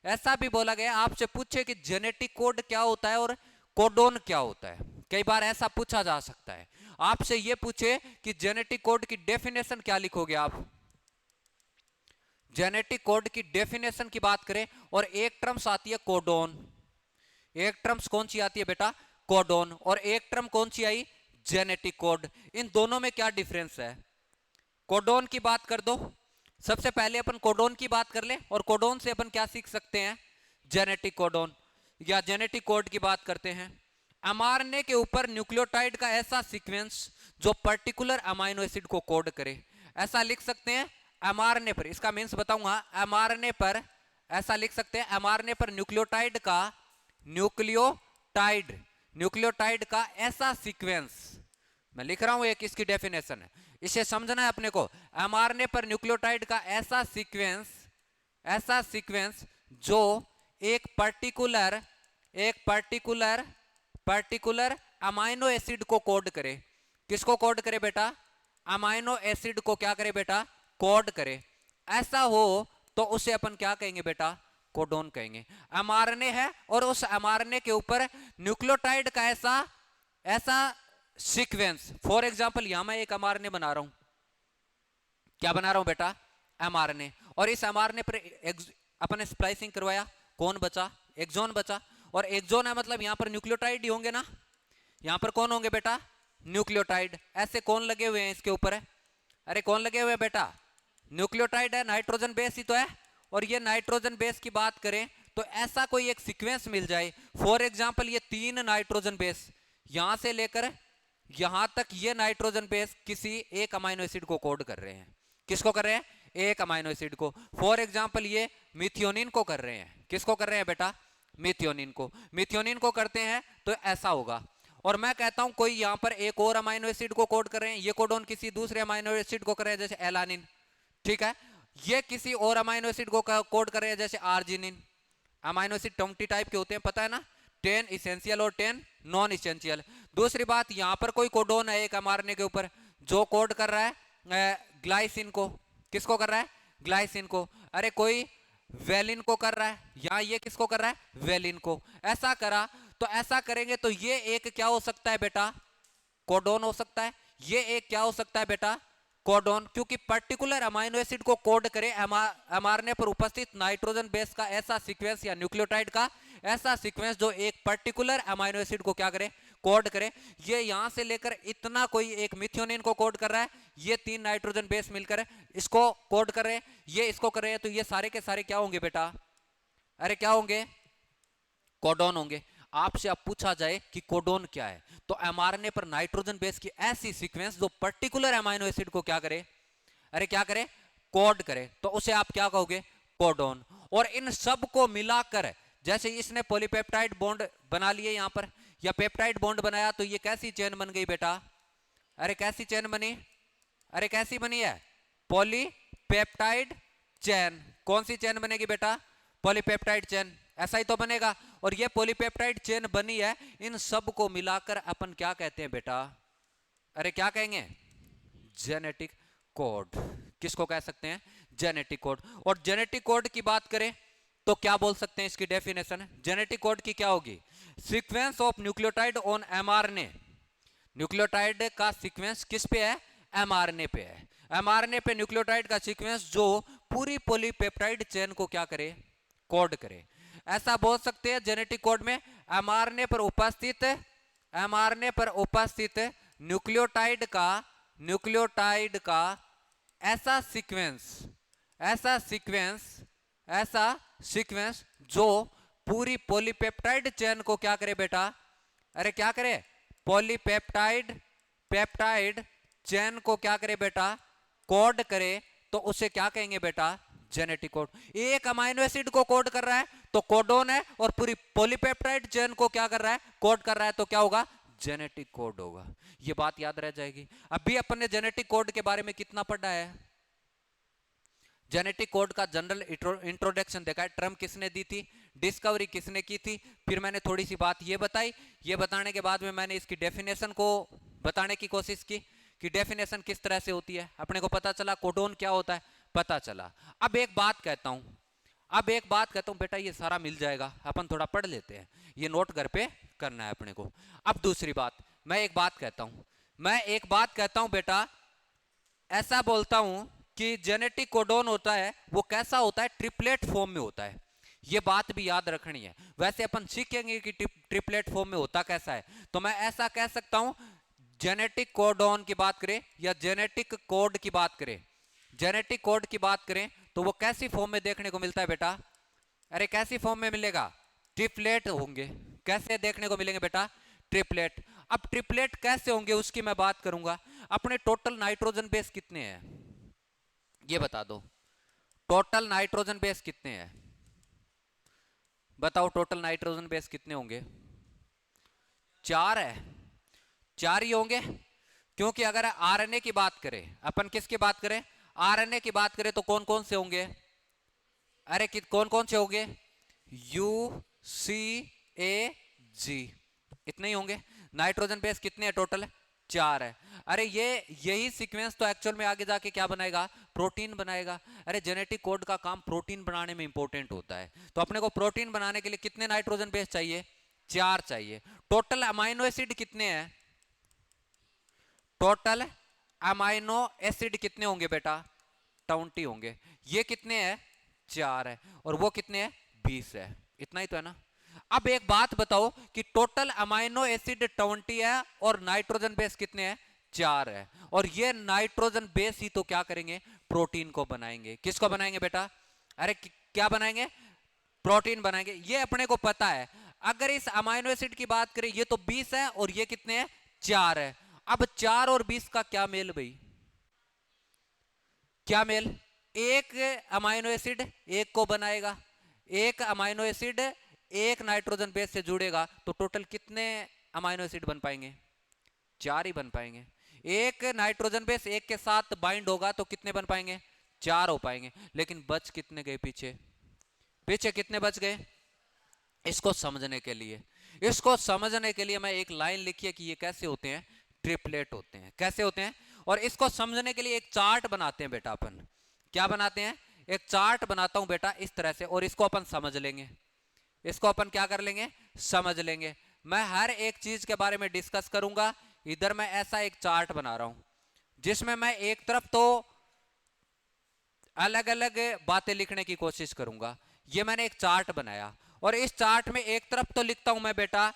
ऐसा भी बोला गया, आपसे पूछे कि जेनेटिक कोड क्या होता है और कोडोन क्या होता है, कई बार ऐसा पूछा जा सकता है। आपसे यह पूछे कि जेनेटिक कोड की डेफिनेशन क्या लिखोगे आप? जेनेटिक कोड की डेफिनेशन की बात करें, और एक टर्म्स आती है कोडोन। एक टर्म्स कौन सी आती है बेटा? कोडोन। और एक टर्म कौन सी आई? Genetic code. इन दोनों में क्या डिफरेंस है? कोडोन की बात कर दो। सबसे पहले अपन कोडोन की बात कर ले, और कोडोन से अपन क्या सीख सकते हैं? जेनेटिक कोडोन या जेनेटिक कोड की बात करते हैं। एमआरएनए के ऊपर न्यूक्लियोटाइड का ऐसा सीक्वेंस जो पर्टिकुलर अमाइनो एसिड को कोड करे, ऐसा लिख सकते हैं एमआरएनए पर। इसका मींस बताऊंगा। एमआरएनए पर ऐसा लिख सकते हैं, एमआरएनए पर न्यूक्लियोटाइड का ऐसा सीक्वेंस, मैं लिख रहा हूं एक इसकी डेफिनेशन है, इसे समझना है अपने को। एमआरएनए पर न्यूक्लियोटाइड का ऐसा सीक्वेंस जो एक पर्टिकुलर अमाइनो एसिड को कोड करे। किसको कोड करे बेटा? अमाइनो एसिड को क्या करे बेटा? कोड करे। ऐसा हो तो उसे अपन क्या कहेंगे बेटा? कोडोन कहेंगे। एमआरएनए है और उस एमआरएनए के ऊपर न्यूक्लियोटाइड का ऐसा सीक्वेंस, फॉर एग्जांपल यहां मैं एक एमआरएनए बना रहा हूं। क्या बना रहा हूं बेटा? एमआरएनए। और इस एमआरएनए पर अपन स्प्लाइसिंग करवाया, कौन बचा? एक्सॉन बचा। और एक्सॉन है मतलब यहां पर न्यूक्लियोटाइड ही होंगे ना। यहां पर कौन होंगे बेटा? न्यूक्लियोटाइड। ऐसे कौन लगे हुए हैं इसके ऊपर? अरे कौन लगे हुए हैं बेटा? न्यूक्लियोटाइड है, नाइट्रोजन बेस ही तो है। और ये नाइट्रोजन बेस की बात करें तो ऐसा कोई एक सीक्वेंस मिल जाए, फॉर एग्जांपल ये 3 नाइट्रोजन बेस, यहां से लेकर यहां तक ये नाइट्रोजन बेस किसी एक अमाइनो एसिड को कोड कर रहे हैं। किसको कर रहे हैं? एक अमाइनो एसिड को। फॉर एग्जांपल ये मिथियोनिन को कर रहे हैं। किसको कर रहे हैं बेटा? मिथियोनिन को। मिथियोनिन को करते हैं तो ऐसा होगा। और मैं कहता हूं कोई यहां पर एक और अमाइनो एसिड को कोड कर रहे हैं, ये कोडोन किसी दूसरे अमाइनो एसिड को कर रहे हैं जैसे एलानिन, ठीक है। ये किसी और अमाइनो एसिड को कोड कर रहे हैं जैसे आर्जिनिन। अमाइनो एसिड 20 टाइप के होते हैं, पता है ना? 10 इसेंशियल और 10 नॉन इसेंशियल। दूसरी बात, यहां पर कोई कोडोन है एक एमआरएनए के ऊपर जो कोड कर रहा है ग्लाइसिन को। किसको कर रहा है? ग्लाइसिन को। अरे कोई वेलिन को कर रहा है, यहां ये किसको कर रहा है? वेलिन को। ऐसा करा तो ऐसा करेंगे तो ये एक क्या हो सकता है बेटा? कोडोन हो सकता है। ये एक क्या हो सकता है बेटा? कोडोन। क्योंकि पर्टिकुलर अमाइनो एसिड को कोड करे एमआरएनए पर उपस्थित नाइट्रोजन बेस का ऐसा सीक्वेंस या न्यूक्लियोटाइड का ऐसा सीक्वेंस जो एक पर्टिकुलर अमाइनो एसिड को क्या करे? कोड करे। ये यहां से लेकर इतना कोई एक मिथियोनिन को कोड कर रहा है, ये 3 नाइट्रोजन बेस मिलकर इसको कोड कर रहे हैं, ये इसको कर रहे हैं, तो ये सारे के सारे क्या होंगे बेटा? अरे क्या होंगे? कोडोन होंगे। आपसे अब पूछा जाए कि कोडोन क्या है, तो एमआरएनए पर नाइट्रोजन बेस की ऐसी सीक्वेंस जो पर्टिकुलर अमाइनो एसिड को क्या करे? अरे क्या करे? कोड करे, तो उसे आप क्या कहोगे? कोडोन। और इन सब को मिलाकर जैसे इसने पॉलीपेप्टाइड बॉन्ड बना लिए यहां पर, या पेप्टाइड बॉन्ड बनाया, तो ये कैसी चेन बन गई बेटा? अरे कैसी चेन बनी? अरे कैसी बनी है? Polypeptide chain. कौन सी चेन बनेगी बेटा? Polypeptide chain. ऐसा ही तो बनेगा। और ये पॉलीपेप्टाइड चेन बनी है, इन सब को मिलाकर अपन क्या कहते हैं बेटा? अरे क्या कहेंगे? Genetic code. किसको कह सकते हैं? Genetic code. और जेनेटिक कोड की बात करें तो क्या बोल सकते हैं इसकी डेफिनेशन? जेनेटिक कोड की क्या होगी? Sequence of nucleotide on mRNA. Nucleotide का सीक्वेंस किस पे है? एमआरएनए पे है। एमआरएनए पे न्यूक्लियोटाइड का सीक्वेंस जो पूरी पॉलीपेप्टाइड चेन को क्या करे? कोड करे। ऐसा बोल सकते हैं जेनेटिक कोड में एमआरएनए पर उपस्थित न्यूक्लियोटाइड का ऐसा सीक्वेंस जो पूरी पॉलीपेप्टाइड चेन को क्या करे बेटा? अरे क्या करे? पेप्टाइड चेन को क्या करे बेटा? कोड करे। तो उसे क्या कहेंगे बेटा? Genetic code. एक अमाइनो एसिड को कोड कर रहा है तो कोडोन है, और पूरी पॉलीपेप्टाइड चेन को क्या कर रहा है? कोड कर रहा है, तो क्या होगा? जेनेटिक कोड होगा। ये बात याद रह जाएगी। अभी अपन ने जेनेटिक कोड के बारे में कितना पढ़ा है? जेनेटिक कोड का जनरल इंट्रोडक्शन देखा है। टर्म किसने दी थी? डिस्कवरी किसने की थी? फिर मैंने थोड़ी सी बात ये बताई। ये बताने के बाद में मैंने इसकी डेफिनेशन को बताने की कोशिश की कि डेफिनेशन किस तरह से होती है। अपने को पता चला कोडोन क्या होता है, पता चला। अब एक बात कहता हूं बेटा, ये सारा मिल जाएगा, अपन थोड़ा पढ़ लेते हैं, ये नोट घर पे करना है अपने को। अब दूसरी बात, मैं एक बात कहता हूं बेटा, ऐसा बोलता हूं कि जेनेटिक कोडोन होता है वो कैसा होता है? ट्रिपलेट फॉर्म में होता है। ये बात भी याद रखनी है। वैसे अपन सीखेंगे कि ट्रिपलेट फॉर्म में होता कैसा है। तो मैं ऐसा कह सकता हूं, जेनेटिक कोडोन की बात करें या जेनेटिक कोड की बात करें तो वो कैसी फॉर्म में देखने को मिलता है बेटा? अरे कैसी फॉर्म में मिलेगा? ट्रिपलेट होंगे। कैसे देखने को मिलेंगे बेटा? ट्रिपलेट। अब ट्रिपलेट कैसे होंगे उसकी मैं बात करूंगा। अपने टोटल नाइट्रोजन बेस कितने हैं ये बता दो। टोटल नाइट्रोजन बेस कितने हैं बताओ, टोटल नाइट्रोजन बेस कितने होंगे? 4 है, 4 ही होंगे। क्योंकि अगर आरएनए की बात करें, अपन किसकी बात करें, आरएनए की बात करें, तो कौन कौन से होंगे? अरे कौन कौन से होंगे? यू सी ए जी, इतने ही होंगे। नाइट्रोजन बेस कितने हैं टोटल? 4 है। अरे यही सीक्वेंस तो एक्चुअल में आगे जाके क्या बनाएगा? प्रोटीन बनाएगा। अरे जेनेटिक कोड का काम प्रोटीन बनाने में इंपॉर्टेंट होता है, तो अपने को प्रोटीन बनाने के लिए कितने नाइट्रोजन बेस चाहिए? 4 चाहिए। टोटल अमाइनो एसिड कितने हैं? टोटल अमाइनो एसिड कितने होंगे बेटा? 20 होंगे। ये कितने हैं? 4 है। और वो कितने हैं? 20 है। इतना ही तो है ना। अब एक बात बताओ कि टोटल अमाइनो एसिड 20 है और नाइट्रोजन बेस कितने हैं? 4 है। और ये नाइट्रोजन बेस ही तो क्या करेंगे? प्रोटीन को बनाएंगे। किसको बनाएंगे बेटा? अरे क्या बनाएंगे? प्रोटीन बनाएंगे। ये अपने को पता है। अगर इस अमाइनो एसिड की बात करें, ये तो 20 है और ये कितने हैं? 4 है। अब 4 और 20 का क्या मेल भाई? क्या मेल? एक अमाइनो एसिड एक को बनाएगा, एक अमाइनो एसिड एक नाइट्रोजन बेस से जुड़ेगा, तो टोटल कितने अमाइनो एसिड बन पाएंगे? 4 ही बन पाएंगे। एक नाइट्रोजन बेस एक के साथ बाइंड होगा तो कितने बन पाएंगे? 4 हो पाएंगे। लेकिन बच कितने गए पीछे? पीछे कितने बच गए? इसको समझने के लिए, मैं एक लाइन लिखी है कि ये कैसे होते हैं? ट्रिपलेट होते हैं। कैसे होते हैं? और इसको समझने के लिए एक चार्ट बनाते हैं बेटा अपन। क्या बनाते हैं? एक चार्ट बनाता हूं बेटा इस तरह से, और इसको अपन समझ लेंगे। इसको अपन क्या कर लेंगे? समझ लेंगे। मैं हर एक चीज के बारे में डिस्कस करूंगा। इधर मैं ऐसा एक चार्ट बना रहा हूं जिसमें मैं एक तरफ तो अलग अलग बातें लिखने की कोशिश करूंगा। ये मैंने एक चार्ट बनाया, और इस चार्ट में एक तरफ तो लिखता हूं मैं बेटा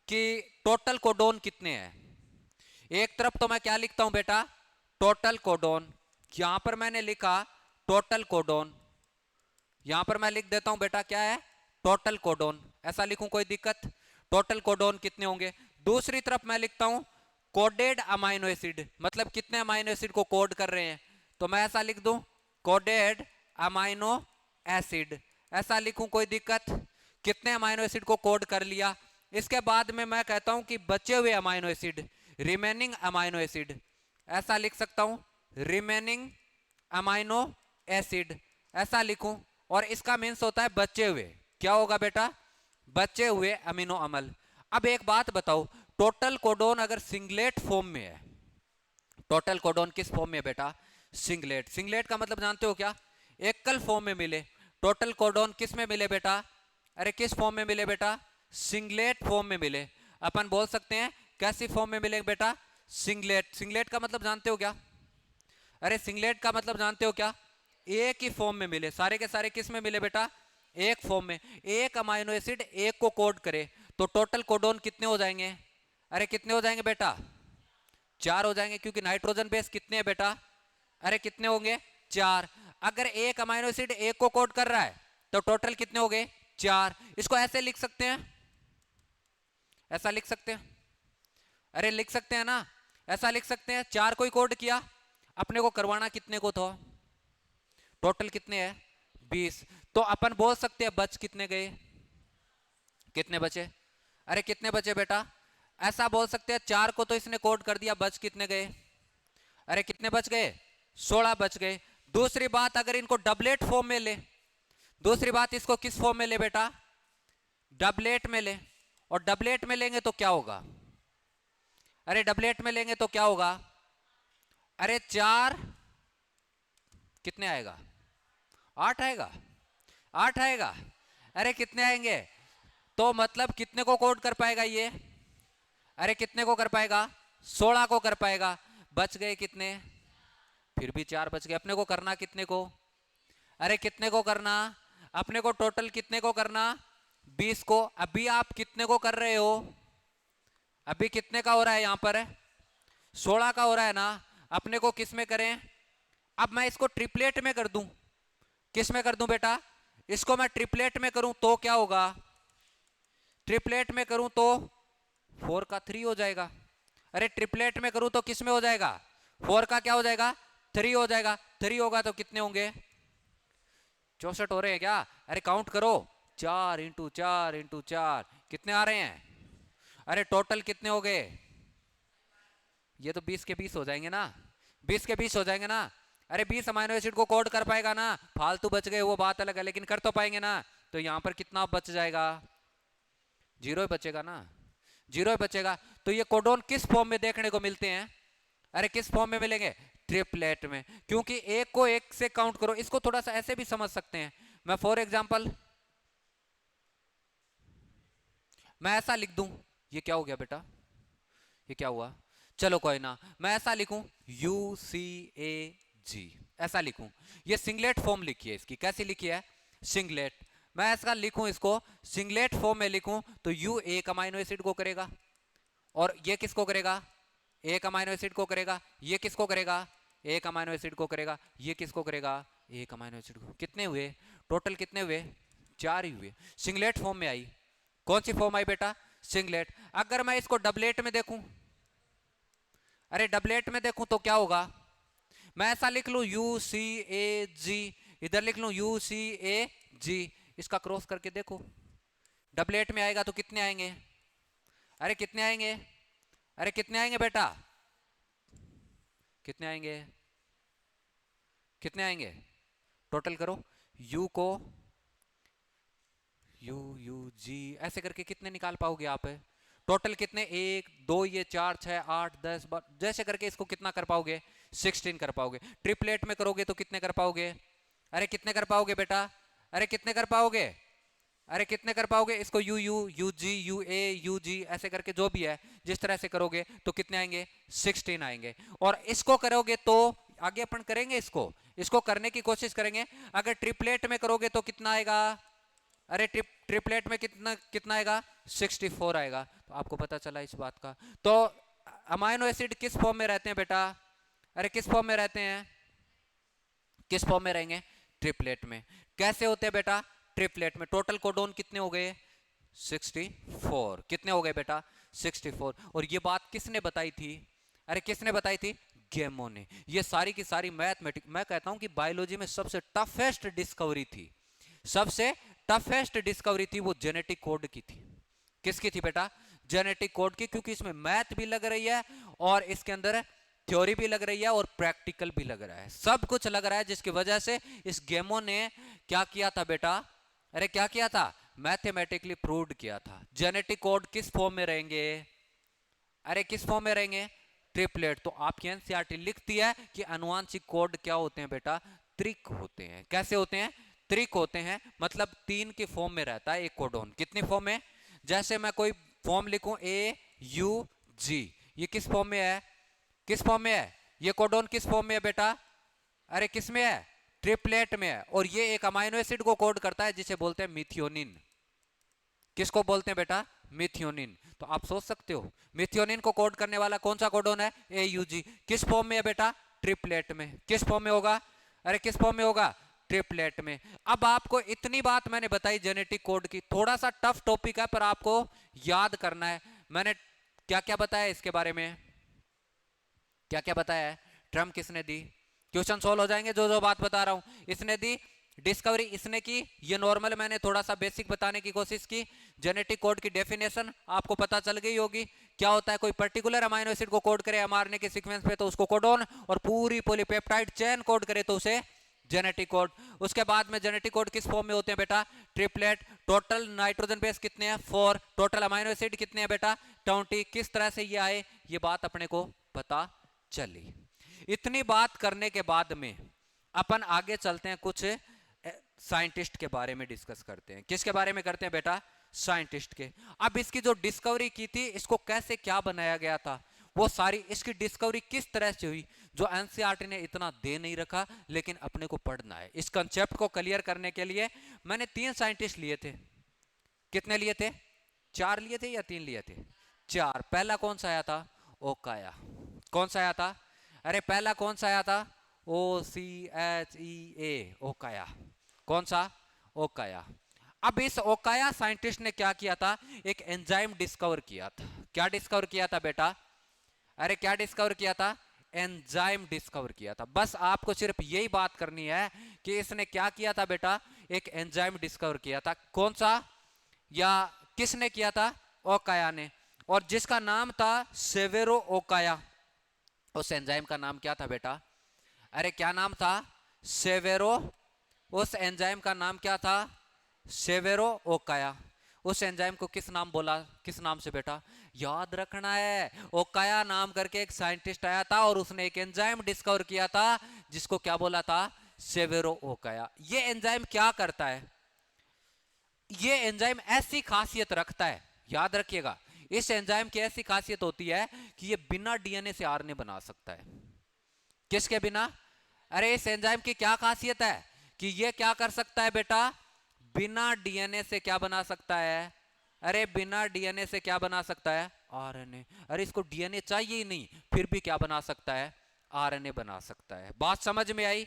कि टोटल कोडोन कितने हैं। एक तरफ तो मैं क्या लिखता हूं बेटा? Total codon. यहां पर मैंने लिखा टोटल कोडोन। यहां पर मैं लिख देता हूं बेटा क्या है? Total codon. ऐसा लिखूं कोई दिक्कत? टोटल कोडोन कितने होंगे। दूसरी तरफ मैं लिखता हूं कोडेड अमाइनो एसिड, मतलब कितने अमाइनो एसिड को कोड कर रहे हैं, तो मैं ऐसा लिख दूं कोडेड अमाइनो एसिड। ऐसा लिखूं कोई दिक्कत? कितने अमाइनो एसिड को कोड कर लिया। इसके बाद में मैं कहता हूं कि बचे हुए amino acid, remaining amino acid, ऐसा लिख सकता हूं रिमेनिंग अमाइनो एसिड, ऐसा लिखूं। और इसका मीन्स होता है बचे हुए। क्या होगा बेटा? बचे हुए अमीनो अम्ल। अब एक बात बताओ, टोटल कोडोन अगर सिंगलेट फॉर्म में है, टोटल कोडोन किस फॉर्म में है बेटा? सिंगलेट। सिंगलेट का मतलब जानते हो क्या? एकल फॉर्म में मिले। टोटल कोडोन किस में मिले बेटा? अरे किस फॉर्म में मिले बेटा? सिंगलेट फॉर्म में मिले। अपन बोल सकते हैं कैसी फॉर्म में मिले बेटा? सिंगलेट। सिंगलेट का मतलब जानते हो क्या? अरे सिंगलेट का मतलब जानते हो क्या? एक ही फॉर्म में मिले। सारे के सारे किस में मिले बेटा? एक फॉर्म में। एक अमाइनो एसिड एक को कोड करे तो टोटल कोडोन कितने हो जाएंगे? अरे कितने हो जाएंगे बेटा? 4 हो जाएंगे, क्योंकि नाइट्रोजन बेस कितने हैं बेटा? अरे कितने होंगे? 4। अगर एक अमाइनो एसिड एक को कोड कर रहा है तो टोटल कितने हो गए? 4। इसको ऐसे लिख सकते हैं, ऐसा लिख सकते हैं। अरे लिख सकते हैं ना, ऐसा लिख सकते हैं। 4 को ही कोड किया, अपने को करवाना कितने को था? टोटल कितने हैं? 20। तो अपन बोल सकते हैं बच कितने गए? कितने बचे? अरे कितने बचे बेटा? ऐसा बोल सकते हैं 4 को तो इसने कोड कर दिया, बच कितने गए? अरे कितने बच गए? 16 बच गए। दूसरी बात, अगर इनको डबलेट फॉर्म में ले, दूसरी बात इसको किस फॉर्म में ले बेटा? डबलेट में ले। और डबलेट में लेंगे तो क्या होगा? अरे डबलेट में लेंगे तो क्या होगा? अरे 4 कितने आएगा? 8 आएगा। 8 आएगा। अरे कितने आएंगे? तो मतलब कितने को कोड कर पाएगा ये? अरे कितने को कर पाएगा? 16 को कर पाएगा। बच गए कितने? फिर भी 4 बच गए। अपने को करना कितने को? अरे कितने को करना? अपने को टोटल कितने को करना? 20 को। अभी आप कितने को कर रहे हो? अभी कितने का हो रहा है यहां पर? 16 का हो रहा है ना। अपने को किस में करें? अब मैं इसको ट्रिपलेट में कर दूं। किस में कर दूं बेटा? इसको मैं ट्रिपलेट में करूं तो क्या होगा? ट्रिपलेट में करूं तो 4 का 3 हो जाएगा। अरे ट्रिपलेट में करूं तो किस में हो जाएगा, 4 का क्या हो जाएगा, 3 हो जाएगा। 3 होगा तो कितने होंगे, 64 हो रहे हैं क्या? अरे काउंट करो, 4 इंटू 4 इंटू 4 कितने आ रहे हैं? अरे टोटल कितने हो गए? ये तो 20 के 20 हो जाएंगे ना, 20 के 20 हो जाएंगे ना। अरे 20 अमाइनो एसिड को कोड कर पाएगा ना, फालतू बच गए वो बात अलग है, लेकिन कर तो पाएंगे ना। तो यहां पर कितना बच जाएगा, 0 ही बचेगा ना, 0 ही बचेगा। तो ये कोडोन किस फॉर्म में देखने को मिलते हैं? अरे किस फॉर्म में मिलेंगे, ट्रिपलेट में। क्योंकि एक को एक से काउंट करो, इसको थोड़ा सा ऐसे भी समझ सकते हैं। मैं फॉर एग्जांपल मैं ऐसा लिख दूं, ये क्या हो गया बेटा, ये क्या हुआ, चलो कोई ना, मैं ऐसा लिखूं UCAG, ऐसा लिखूं। ये सिंगलेट फॉर्म लिखी है इसकी, कैसी लिखी है, सिंगलेट। मैं ऐसा लिखूं, इसको सिंगलेट फॉर्म में लिखूं तो U एक अमाइनो एसिड को करेगा, और ये किसको करेगा, एक अमाइनो एसिड को करेगा। ये किसको करेगा, एक अमाइनो एसिड को करेगा। ये किसको करेगा, एक अमाइनो एसिड को। कितने हुए टोटल, कितने हुए, 4 ही हुए। सिंगलेट फॉर्म में आई। कौन सी फॉर्म आई बेटा, सिंगलेट। अगर मैं इसको डबलेट में देखूं, अरे डबलेट में देखूं तो क्या होगा, मैं ऐसा लिख लूं UCAG, इधर लिख लूं UCAG, इसका क्रॉस करके देखो, डबलेट में आएगा तो कितने आएंगे, अरे कितने आएंगे, अरे कितने आएंगे बेटा, कितने आएंगे, कितने आएंगे, टोटल करो। U को UUG ऐसे करके कितने निकाल पाओगे आप, टोटल कितने, 1 2 ये 4 6 8 10 जैसे करके इसको कितना कर पाओगे, 16 कर पाओगे। ट्रिपलेट में करोगे तो कितने कर पाओगे, अरे कितने कर पाओगे बेटा, अरे कितने कर पाओगे, अरे कितने कर पाओगे। इसको UU UG UA UG ऐसे करके जो भी है, जिस तरह से करोगे तो कितने आएंगे, 16 आएंगे। और इसको करोगे तो आगे अपन करेंगे, इसको करने की कोशिश करेंगे। अगर ट्रिपलेट में करोगे तो कितना आएगा, अरे ट्रिपलेट में कितना कितना आएगा, 64 आएगा। तो आपको पता चला इस बात का। तो अमाइनो एसिड किस फॉर्म में रहते हैं बेटा, अरे किस फॉर्म में रहते हैं, किस फॉर्म में रहेंगे, ट्रिपलेट में। कैसे होते हैं बेटा, ट्रिपलेट में। टोटल कोडोन कितने हो गए, 64। कितने हो गए बेटा, 64। और ये बात किसने बताई थी, अरे किसने बताई थी, गेमो ने। ये सारी की सारी मैथमेटिक्स, मैं कहता हूं कि बायोलॉजी में सबसे टफेस्ट डिस्कवरी थी, सबसे टफेस्ट डिस्कवरी थी वो जेनेटिक कोड की थी। किसकी थी बेटा, जेनेटिक कोड की। क्योंकि इसमें मैथ भी लग रही है, और इसके अंदर थ्योरी भी लग रही है, और प्रैक्टिकल भी लग रहा है, सब कुछ लग रहा है। जिसकी वजह से इस गेमो ने क्या किया था बेटा, अरे क्या किया था, मैथमेटिकली प्रूव्ड किया था। जेनेटिक कोड किस फॉर्म में रहेंगे, अरे किस फॉर्म में रहेंगे, ट्रिपलेट। तो आपकी एनसीईआरटी लिखती है कि अनुवांशिक कोड क्या होते हैं बेटा, त्रिक होते हैं। कैसे होते हैं, त्रिक होते हैं, मतलब 3 के फॉर्म में रहता है एक कोडोन। कितने फॉर्म में, जैसे मैं कोई फॉर्म लिखूं AUG, ये किस फॉर्म में है, किस फॉर्म में है, ये कोडोन किस फॉर्म में है बेटा, अरे किस में है, ट्रिपलेट में है। और ये एक अमाइनो एसिड को कोड करता है जिसे बोलते हैं मिथियोनिन। किसको बोलते हैं बेटा, मिथियोनिन। तो आप सोच सकते हो मिथियोनिन को कोड करने वाला कौन सा कोडोन है, AUG। किस फॉर्म में है बेटा, ट्रिपलेट में। किस फॉर्म में होगा, अरे किस फॉर्म में होगा, ट्रिपलेट में। अब आपको इतनी बात मैंने बताई जेनेटिक कोड की, थोड़ा सा टफ टॉपिक है पर आपको याद करना है। मैंने क्या क्या बताया इसके बारे में, क्या क्या बताया है, टर्म किसने दी, क्वेश्चन सोल्व हो जाएंगे जो जो बात बता रहा हूं। इसने दी डिस्कवरी, इसने की, ये नॉर्मल मैंने थोड़ा सा बेसिक बताने की कोशिश की। जेनेटिक कोड की डेफिनेशन आपको पता चल गई होगी, क्या होता है, कोई पर्टिकुलर अमाइनो एसिड को कोड करे एमआरएनए के सीक्वेंस पे तो उसको कोडोन, और पूरी पॉलीपेप्टाइड चेन कोड करे तो उसे जेनेटिक कोड। उसके बाद में जेनेटिक कोड किस फॉर्म में होते हैं बेटा, ट्रिपलेट। टोटल नाइट्रोजन बेस कितने हैं, 4। टोटल अमाइनो एसिड कितने हैं बेटा, 20। किस तरह से ये आए, ये बात अपने को पता चली। इतनी बात करने के बाद में अपन आगे चलते हैं, कुछ साइंटिस्ट के बारे में डिस्कस करते हैं। किसके बारे में करते हैं बेटा, साइंटिस्ट के। अब इसकी जो डिस्कवरी की थी, इसको कैसे क्या बनाया गया था, वो सारी इसकी डिस्कवरी किस तरह से हुई, जो एनसीईआरटी ने इतना दे नहीं रखा, लेकिन अपने को पढ़ना है। इस कंसेप्ट को क्लियर करने के लिए मैंने 3 साइंटिस्ट लिए थे। कितने लिए थे, 4 लिए थे या 3 लिए थे, 4। पहला कौन सा आया था, ओकाया। कौन सा आया था, अरे पहला कौन सा आया था, OCHEA, ओकाया। कौन सा, ओकाया। अब इस ओकाया साइंटिस्ट ने क्या किया था, एक एंजाइम डिस्कवर किया था। क्या डिस्कवर किया था बेटा? अरे क्या डिस्कवर किया था? एंजाइम डिस्कवर किया था। बस आपको सिर्फ यही बात करनी है कि इसने क्या किया था बेटा, एक एंजाइम डिस्कवर किया था। कौन सा या किसने किया था? ओकाया ने। और जिसका नाम था सेवेरो ओकाया। उस एंजाइम का नाम क्या था बेटा? अरे क्या नाम था? सेवेरो। उस एंजाइम का नाम क्या था? सेवेरो ओकाया। उस एंजाइम को किस नाम बोला, किस नाम से बेटा? याद रखना है, ओकाया नाम करके एक साइंटिस्ट आया था और उसने एक एंजाइम डिस्कवर किया था जिसको क्या बोला था? सेवेरो ओकाया। ये एंजाइम क्या करता है? ये एंजाइम ऐसी खासियत रखता है, याद रखिएगा, इस एंजाइम की ऐसी खासियत होती है कि ये बिना डीएनए से आरएनए बना सकता है। किसके बिना? अरे इस एंजाइम की क्या खासियत है कि ये क्या कर सकता है बेटा? बिना डीएनए से क्या बना सकता है? अरे बिना डीएनए से क्या बना सकता है? आरएनए। अरे इसको डीएनए चाहिए ही नहीं, फिर भी क्या बना सकता है? आरएनए बना सकता है। बात समझ में आई?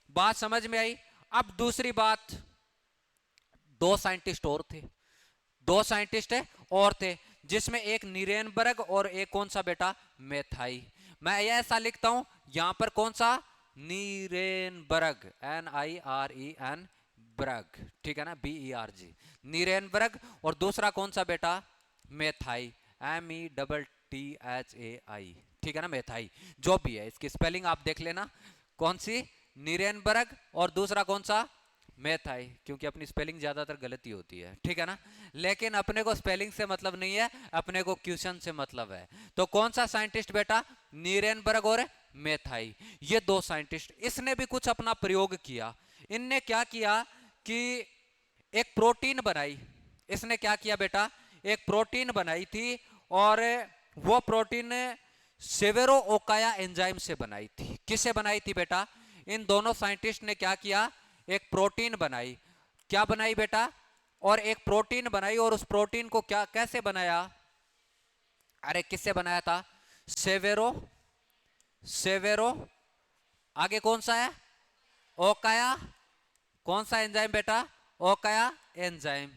बात समझ में आई? अब दूसरी बात, दो साइंटिस्ट और थे, दो साइंटिस्ट है और थे, जिसमें एक नीरेनबर्ग और एक कौन सा बेटा? मेथाई। मैं ऐसा लिखता हूं यहां पर, कौन सा? नीरेनबर्ग, NIREN बर्ग, ठीक है ना, BERG, नीरेनबर्ग। और दूसरा कौन सा बेटा? मेथाई, METTHAI, ठीक है ना, मेथाई। जो भी है इसकी स्पेलिंग आप देख लेना, कौन सी? नीरेनबर्ग और दूसरा कौन सा? मेथाई, क्योंकि अपनी स्पेलिंग ज्यादातर गलती होती है, ठीक है ना। लेकिन अपने को स्पेलिंग से मतलब नहीं है, अपने को क्वेश्चन से मतलब है। तो कौन सा साइंटिस्ट बेटा? नीरेनबर्ग और मेथाई, ये दो साइंटिस्ट। इसने भी कुछ अपना प्रयोग किया। इनने क्या किया कि एक प्रोटीन बनाई। इसने क्या किया बेटा? एक प्रोटीन बनाई थी, और वो प्रोटीन सेवेरो ओकाया एंजाइम से बनाई थी। किससे बनाई थी बेटा? इन दोनों साइंटिस्ट ने क्या किया? एक प्रोटीन बनाई। क्या बनाई बेटा? और एक प्रोटीन बनाई, और उस प्रोटीन को क्या, कैसे बनाया? अरे किससे बनाया था? सेवेरो, सेवेरो, आगे कौन सा है? ओकाया। कौन सा एंजाइम बेटा? ओकाया एंजाइम।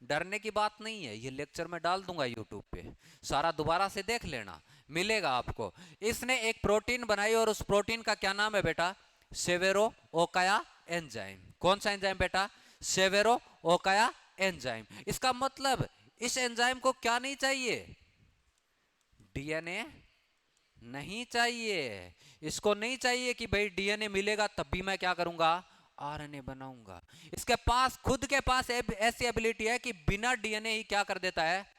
डरने की बात नहीं है, ये लेक्चर में डाल दूंगा यूट्यूब पे, सारा दोबारा से देख लेना, मिलेगा आपको। इसने एक प्रोटीन बनाई, और उस प्रोटीन का क्या नाम है बेटा? Severo Okaya enzyme. कौन सा एंजाइम बेटा? Severo Okaya enzyme. इसका मतलब इस एंजाइम को क्या नहीं चाहिए? डीएनए नहीं चाहिए। इसको नहीं चाहिए कि भाई डीएनए मिलेगा तब भी मैं क्या करूंगा? आरएनए बनाऊंगा। इसके पास, खुद के पास ऐसी एबिलिटी है कि बिना डीएनए ही क्या कर देता है?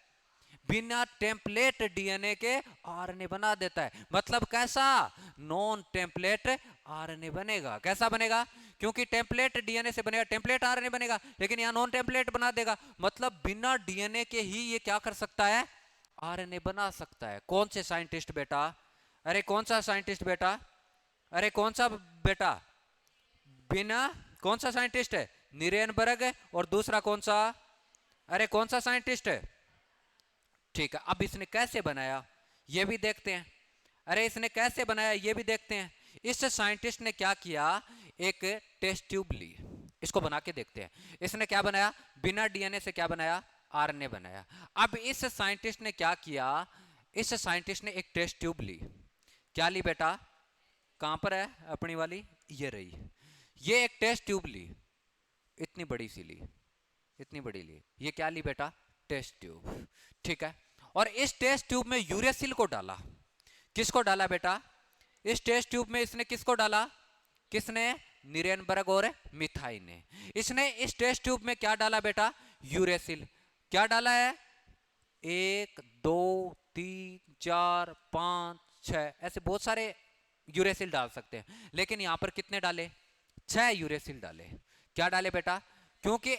बिना टेम्पलेट डीएनए के आरएनए बना देता है। मतलब कैसा? नॉन टेम्पलेट आरएनए बनेगा। कैसा बनेगा? क्योंकि टेम्पलेट डीएनए से बनेगा, टेम्पलेट आरएनए बनेगा, लेकिन यहां नॉन टेम्पलेट बना देगा। मतलब बिना डीएनए के ही ये क्या कर सकता है? आरएनए बना सकता है। कौन से साइंटिस्ट बेटा? अरे कौन सा साइंटिस्ट बेटा? अरे कौन सा बेटा? बिना, कौन सा साइंटिस्ट है? नीरेनबर्ग है, और दूसरा कौन सा? अरे कौन सा साइंटिस्ट है? ठीक है, अब इसने कैसे बनाया ये भी देखते हैं। अरे इसने कैसे बनाया ये भी देखते हैं। इस साइंटिस्ट ने क्या किया? एक टेस्ट ट्यूब ली, इसको बना के देखते हैं। इसने क्या बनाया? बिना डीएनए से क्या बनाया? आरएनए बनाया। अब इस साइंटिस्ट ने क्या किया? इस साइंटिस्ट ने एक टेस्ट ट्यूब ली। क्या ली बेटा? कहां पर है अपनी वाली? ये रही। ये एक टेस्ट ट्यूब ली, इतनी बड़ी सी ली, इतनी बड़ी ली। ये क्या ली बेटा? टेस्ट ट्यूब, ठीक है। और इस टेस्ट ट्यूब में यूरेसिल को डाला। किसको डाला बेटा? इस टेस्ट ट्यूब में इसने किसको डाला? किसने? नीरेनबर्ग और मिथाई ने। इसने इस टेस्ट ट्यूब में क्या डाला बेटा? यूरेसिल। क्या डाला है? 1 2 3 4 5 6, ऐसे बहुत सारे यूरेसिल डाल सकते हैं, लेकिन यहां पर कितने डाले? 6 यूरेसिल डाले। क्या डाले बेटा? क्योंकि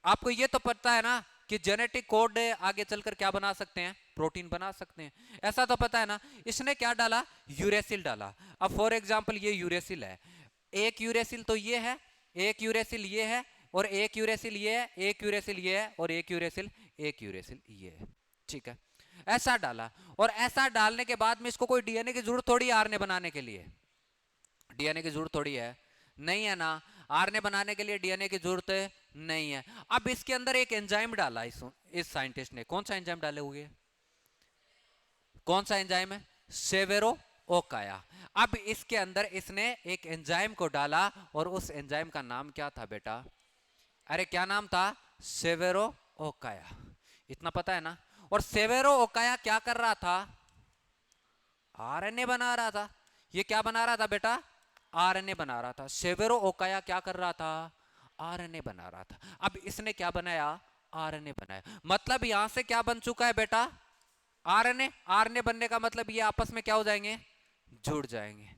आपको ये तो पता है ना कि जेनेटिक कोड आगे चलकर क्या बना सकते हैं? प्रोटीन बना सकते हैं, ऐसा तो पता है ना। इसने क्या डाला? यूरेसिल डाला। अब फॉर एग्जांपल ये यूरेसिल है, एक यूरेसिल तो ये है, एक यूरेसिल ये है, और एक यूरेसिल ये है, एक यूरेसिल ये है, और एक यूरेसिल ये है, ठीक है। ऐसा डाला, और ऐसा डालने के बाद में इसको कोई डीएनए की जरूरत थोड़ी है आरएनए बनाने के लिए। डीएनए की जरूरत थोड़ी है, नहीं है ना। आरएनए बनाने के लिए डीएनए की जरूरत नहीं है। अब इसके अंदर एक एंजाइम डाला इस साइंटिस्ट ने। कौन सा एंजाइम डाले हुए? कौन सा एंजाइम है? सेवेरो ओकाया। अब इसके अंदर इसने एक एंजाइम को डाला और उस एंजाइम का नाम क्या था बेटा? अरे क्या नाम था? सेवेरो ओकाया। इतना पता है ना? और सेवेरो ओकाया क्या कर रहा था? आरएनए बना रहा था। ये क्या बना रहा था बेटा? आरएनए बना रहा था। सेवेरो ओकाया क्या कर रहा था? आरएनए बना रहा था। अब इसने क्या बनाया? आरएनए बनाया। मतलब यहां से क्या बन चुका है बेटा? आरएनए। आरएनए बनने का मतलब ये आपस में क्या हो जाएंगे? जुड़ जाएंगे।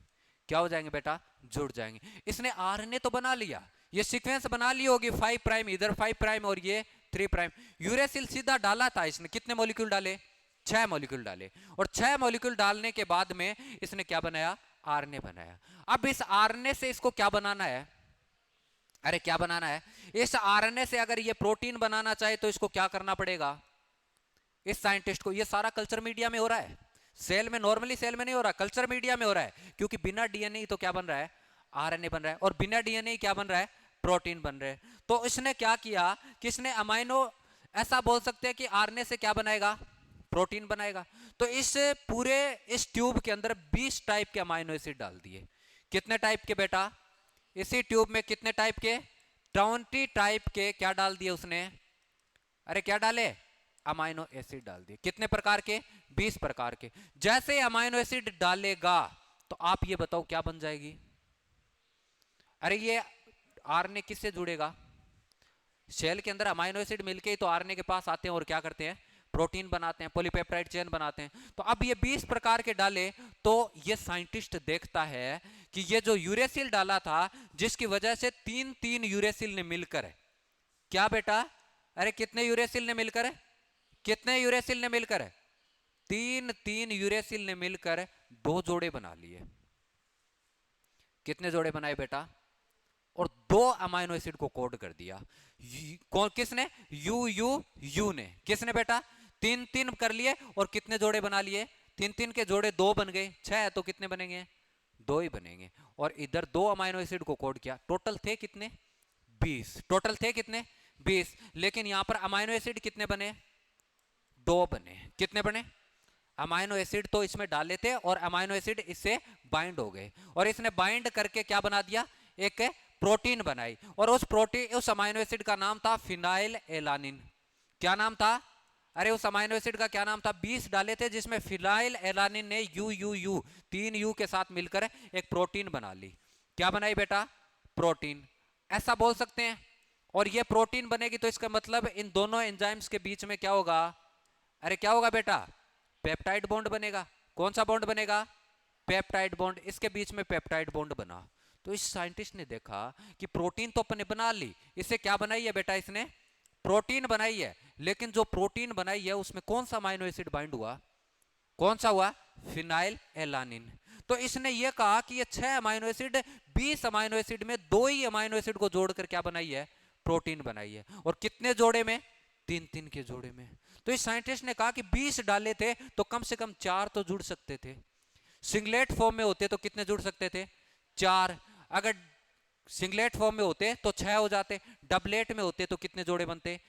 क्या हो जाएंगे बेटा? जुड़ जाएंगे। इसने आरएनए तो बना लिया, ये सीक्वेंस बना ली होगी 5 प्राइम इधर, 5 प्राइम और ये 3 प्राइम। यूरेसिल सीधा डाला था इसने, कितने मॉलिक्यूल डाले? 6 मॉलिक्यूल डाले। और 6 मॉलिक्यूल डालने के बाद में इसने क्या बनाया? आरएनए बनाया। अब इस आरएनए से इसको क्या बनाना है? अरे क्या बनाना है? इस आरएनए से अगर ये प्रोटीन बनाना चाहे तो इसको क्या करना पड़ेगा? इस साइंटिस्ट को, ये सारा कल्चर मीडिया में हो रहा है, सेल में, नॉर्मली सेल में नहीं हो रहा, कल्चर मीडिया में हो रहा है। क्योंकि बिना डीएनए तो क्या बन रहा है? आरएनए बन रहा है। और बिना डीएनए क्या बन रहा है? प्रोटीन बन रहे हैं। तो इसने क्या किया कि इसने अमाइनो, ऐसा बोल सकते हैं कि आरएनए से क्या बनाएगा? प्रोटीन बनाएगा। तो इस पूरे इस ट्यूब के अंदर 20 टाइप के अमाइनो एसिड डाल दिए। कितने टाइप के बेटा? इसी ट्यूब में कितने टाइप के? 20 टाइप के क्या डाल दिए उसने? अरे क्या डाले? अमाइनो एसिड डाल दिए। कितने प्रकार के? 20 प्रकार के। जैसे अमाइनो एसिड डालेगा तो आप ये बताओ क्या बन जाएगी? अरे ये आरएनए किससे जुड़ेगा? सेल के अंदर अमाइनो एसिड मिलके ही तो आरएनए के पास आते हैं और क्या करते हैं? प्रोटीन बनाते हैं, पॉलीपेप्टाइड चेन बनाते हैं। तो अब ये 20 प्रकार के डाले तो ये साइंटिस्ट देखता है कि ये जो यूरेसिल डाला था, जिसकी वजह से 3 यूरेसिल ने मिलकर, क्या बेटा? अरे कितने यूरेसिल ने मिलकर? कितने यूरेसिल ने मिलकर? 3 यूरेसिल ने मिलकर 2 जोड़े बना लिए। कितने जोड़े बनाए बेटा? और 2 अमाइनो एसिड को कोड कर दिया। कौन? किसने? यू यू यू ने। किसने बेटा? 3 कर लिए और कितने जोड़े बना लिए? 3 के जोड़े 2 बन गए। 6 है तो कितने बनेंगे? 2 ही बनेंगे। और इधर 2 अमाइनो एसिड को कोड किया। टोटल थे कितने? 20। टोटल थे कितने? 20। लेकिन यहां पर अमाइनो एसिड कितने बने? 2 बने। कितने बने? अमाइनो एसिड तो इसमें डाले थे और अमाइनो एसिड इससे बाइंड हो गए, और इसने बाइंड करके क्या बना दिया? एक प्रोटीन बनाई। और उस प्रोटीन, उस अमाइनो एसिड का नाम था फिनाइल एलानिन। क्या नाम था? अरे उस अमाइनो एसिड का क्या नाम था? 20 डाले थे जिसमें फिनाइल एलानिन ने यू यू यू 3 यू के साथ मिलकर एक प्रोटीन बना ली। क्या बनाई बेटा? प्रोटीन। ऐसा बोल सकते हैं। और ये प्रोटीन बनेगी तो इसका मतलब इन दोनों एंजाइम्स के बीच में क्या होगा? अरे क्या होगा बेटा? पेप्टाइड बॉन्ड बनेगा। कौन सा बॉन्ड बनेगा? Peptide bond. इसके बीच में पेप्टाइड बॉन्ड बना। तो इस साइंटिस्ट ने देखा कि प्रोटीन तो अपने बना ली, इससे क्या बनाई है बेटा? इसने प्रोटीन बनाई है। लेकिन जो प्रोटीन बनाई है उसमें कौन सा अमाइनो एसिड बाइंड हुआ? कौन सा हुआ? Phenyl alanine. तो इसने ये कहा कि ये 6 अमाइनो एसिड, 20 अमाइनो एसिड में 2 ही अमाइनो एसिड को जोड़कर क्या बनाई है? प्रोटीन बनाई है। और कितने जोड़े में? 3 के जोड़े में। तो इस साइंटिस्ट ने कहा कि 20 डाले थे तो कम से कम 4 तो जुड़ सकते थे। सिंगलेट फॉर्म में होते तो कितने जुड़ सकते थे? 4। अगर सिंगलेट फॉर्म में होते तो 6 हो जाते। डबलेट में होते तो कितने जोड़े बनते?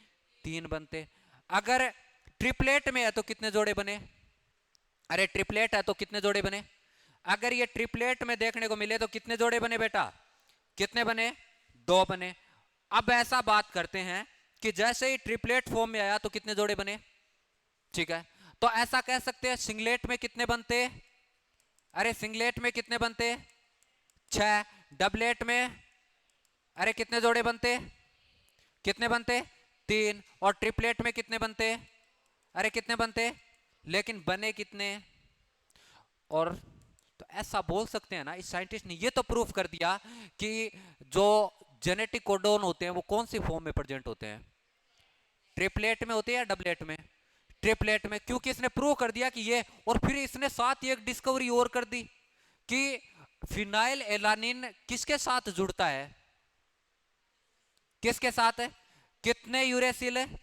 3 बनते। अगर ट्रिपलेट में है तो कितने जोड़े बने? अरे ट्रिपलेट है तो कितने जोड़े बने? अगर ये ट्रिपलेट में देखने को मिले तो कितने जोड़े बने बेटा? कितने बने? 2 बने। अब ऐसा बात करते हैं कि जैसे ही ट्रिपलेट फॉर्म में आया तो कितने जोड़े बने? ठीक है, तो ऐसा कह सकते हैं सिंगलेट में कितने बनते? अरे सिंगलेट में कितने बनते? 6। डबलेट में अरे कितने जोड़े बनते? कितने बनते? 3। और ट्रिपलेट में कितने बनते? अरे कितने बनते? लेकिन बने कितने? और तो ऐसा बोल सकते हैं ना, इस साइंटिस्ट ने ये तो प्रूफ कर दिया कि जो जेनेटिक कोडोन होते हैं वो कौन सी फॉर्म में प्रेजेंट होते हैं? ट्रिपलेट में होते हैं या डबलेट में? ट्रिपलेट में। क्योंकि इसने प्रूव कर दिया कि ये, और फिर इसने साथ ही एक डिस्कवरी और कर दी कि फिनाइल एलानिन किसके साथ जुड़ता है? किसके साथ है? कितने यूरेसिल है?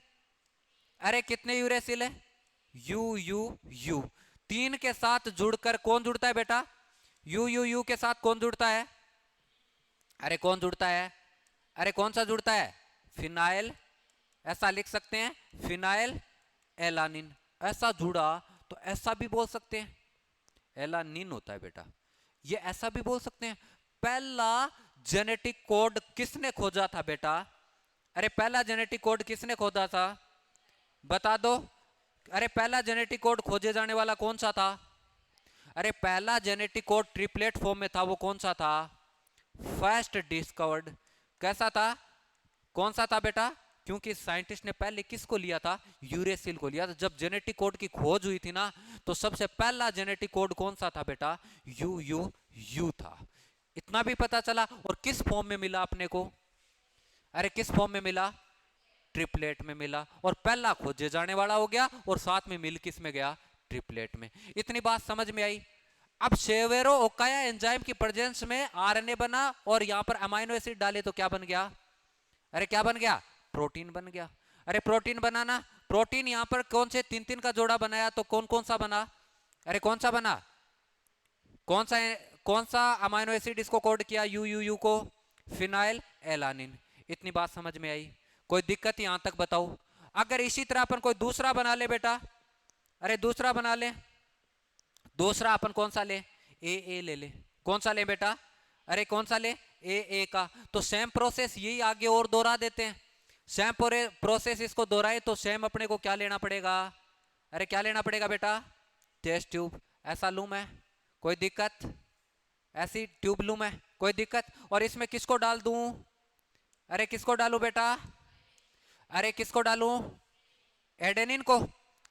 अरे कितने यूरेसिल है? You you you. 3 के साथ जुड़कर कौन जुड़ता है बेटा? यू यू यू के साथ कौन जुड़ता है? अरे कौन जुड़ता है? अरे कौन सा जुड़ता है? फिनाइल। ऐसा लिख सकते हैं, फिनाइल एलानिन। ऐसा जुड़ा तो ऐसा भी बोल सकते हैं, एलानिन होता है बेटा। ये ऐसा भी बोल सकते हैं, पहला जेनेटिक कोड किसने खोजा था बेटा? अरे पहला जेनेटिक कोड किसने खोजा था, बता दो। अरे पहला जेनेटिक कोड खोजे जाने वाला कौन सा था? अरे पहला जेनेटिक कोड ट्रिपलेट फॉर्म में था, वो कौन सा था? First discovered. कैसा था, कौन सा था बेटा? क्योंकि साइंटिस्ट ने पहले किसको लिया था? यूरेसिल को लिया था। जब जेनेटिक कोड की खोज हुई थी ना, तो सबसे पहला जेनेटिक कोड कौन सा था बेटा? यू यू यू था। इतना भी पता चला। और किस फॉर्म में मिला अपने को? अरे किस फॉर्म में मिला? ट्रिपलेट में मिला। और पहला खोजे जाने वाला हो गया, और साथ में मिल किस में गया? ट्रिपलेट में। इतनी बात समझ में आई। अब सेवेरो ओकाया एंजाइम की प्रेजेंस में आरएनए बना, और यहां पर अमाइनो एसिड डाले तो क्या बन गया? अरे क्या बन गया? प्रोटीन बन गया। अरे प्रोटीन बनाना, प्रोटीन यहां पर कौन से तीन तीन का जोड़ा बनाया, तो कौन कौन सा बना? अरे कौन सा बना? कौन सा अमाइनो एसिड इसको कोड किया यू यू यू को? Phenyl alanine. इतनी बात समझ में आई? कोई दिक्कत यहां तक बताओ? अगर इसी तरह अपन कोई दूसरा बना ले बेटा, अरे दूसरा बना ले, दूसरा अपन कौन सा ले? ए ले ले। कौन सा ले बेटा? अरे कौन सा ले? ए का। तो सेम प्रोसेस यही आगे और दोहरा देते हैं। सेम प्रोसेस इसको दोहराए तो सेम अपने को क्या लेना पड़ेगा? अरे क्या लेना पड़ेगा बेटा? Test tube. ऐसा लूं मैं, कोई दिक्कत? ऐसी ट्यूब लूं मैं, कोई दिक्कत? और इसमें किसको डाल दूं? अरे किसको डालूं बेटा? अरे किसको डालूं? एडेनिन को।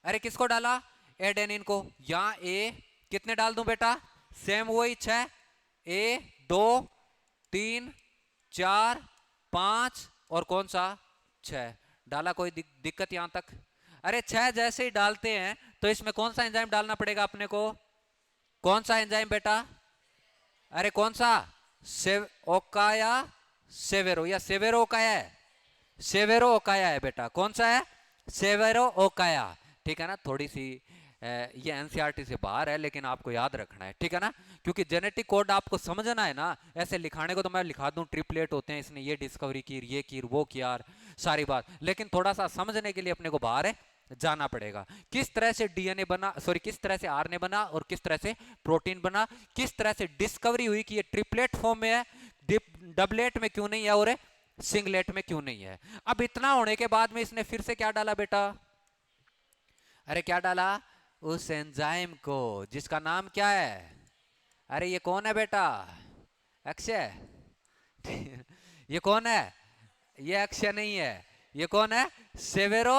अरे किसको डाला? एडेनिन को। यहां ए कितने डाल दूं बेटा? सेम वही 6, 1 2 3 4 5 और कौन सा? 6 डाला। कोई दिक्कत यहां तक? अरे 6 जैसे ही डालते हैं तो इसमें कौन सा एंजाइम डालना पड़ेगा अपने को? कौन सा एंजाइम बेटा? अरे कौन सा? ओकाया सेवेरो, या सेवेरो ओकाया है? सेवेरो ओकाया है बेटा। कौन सा है? सेवेरो ओकाया। ठीक है ना? थोड़ी सी ये एनसीईआरटी से बाहर है, लेकिन आपको याद रखना है, ठीक है ना? क्योंकि जेनेटिक कोड आपको समझना है ना। ऐसे लिखाने को तो मैं लिखा दूं ट्रिपलेट होते हैं, इसने ये डिस्कवरी की, ये की, वो किया, सारी बात, लेकिन थोड़ा सा समझने के लिए अपने को बाहर है जाना पड़ेगा। किस तरह से डीएनए बना, सॉरी किस तरह से आरएनए बना, और किस तरह से प्रोटीन बना, किस तरह से डिस्कवरी हुई कि ये ट्रिपलेट फॉर्म में है, डबलेट में क्यों नहीं है, और सिंगलेट में क्यों नहीं है। अब इतना होने के बाद में इसने फिर से क्या डाला बेटा? अरे क्या डाला? उस एंजाइम को जिसका नाम क्या है? अरे ये कौन है बेटा? अक्षय। ये कौन है? ये अक्षय नहीं है। ये कौन है? सेवेरो।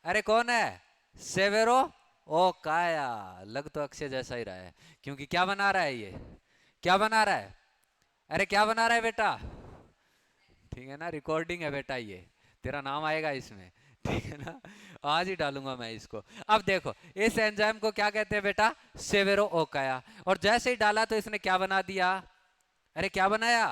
अरे कौन है? सेवेरो ओकाया। लग तो अक्षय जैसा ही रहा है, क्योंकि क्या बना रहा है ये? क्या बना रहा है? अरे क्या बना रहा है बेटा? ठीक है ना? रिकॉर्डिंग है बेटा, ये तेरा नाम आएगा इसमें, ठीक है ना? आज ही डालूंगा मैं इसको। अब देखो इस एंजाइम को क्या कहते हैं बेटा? सेवेरो ओकाया। और जैसे ही डाला तो इसने क्या बना दिया? अरे क्या बनाया?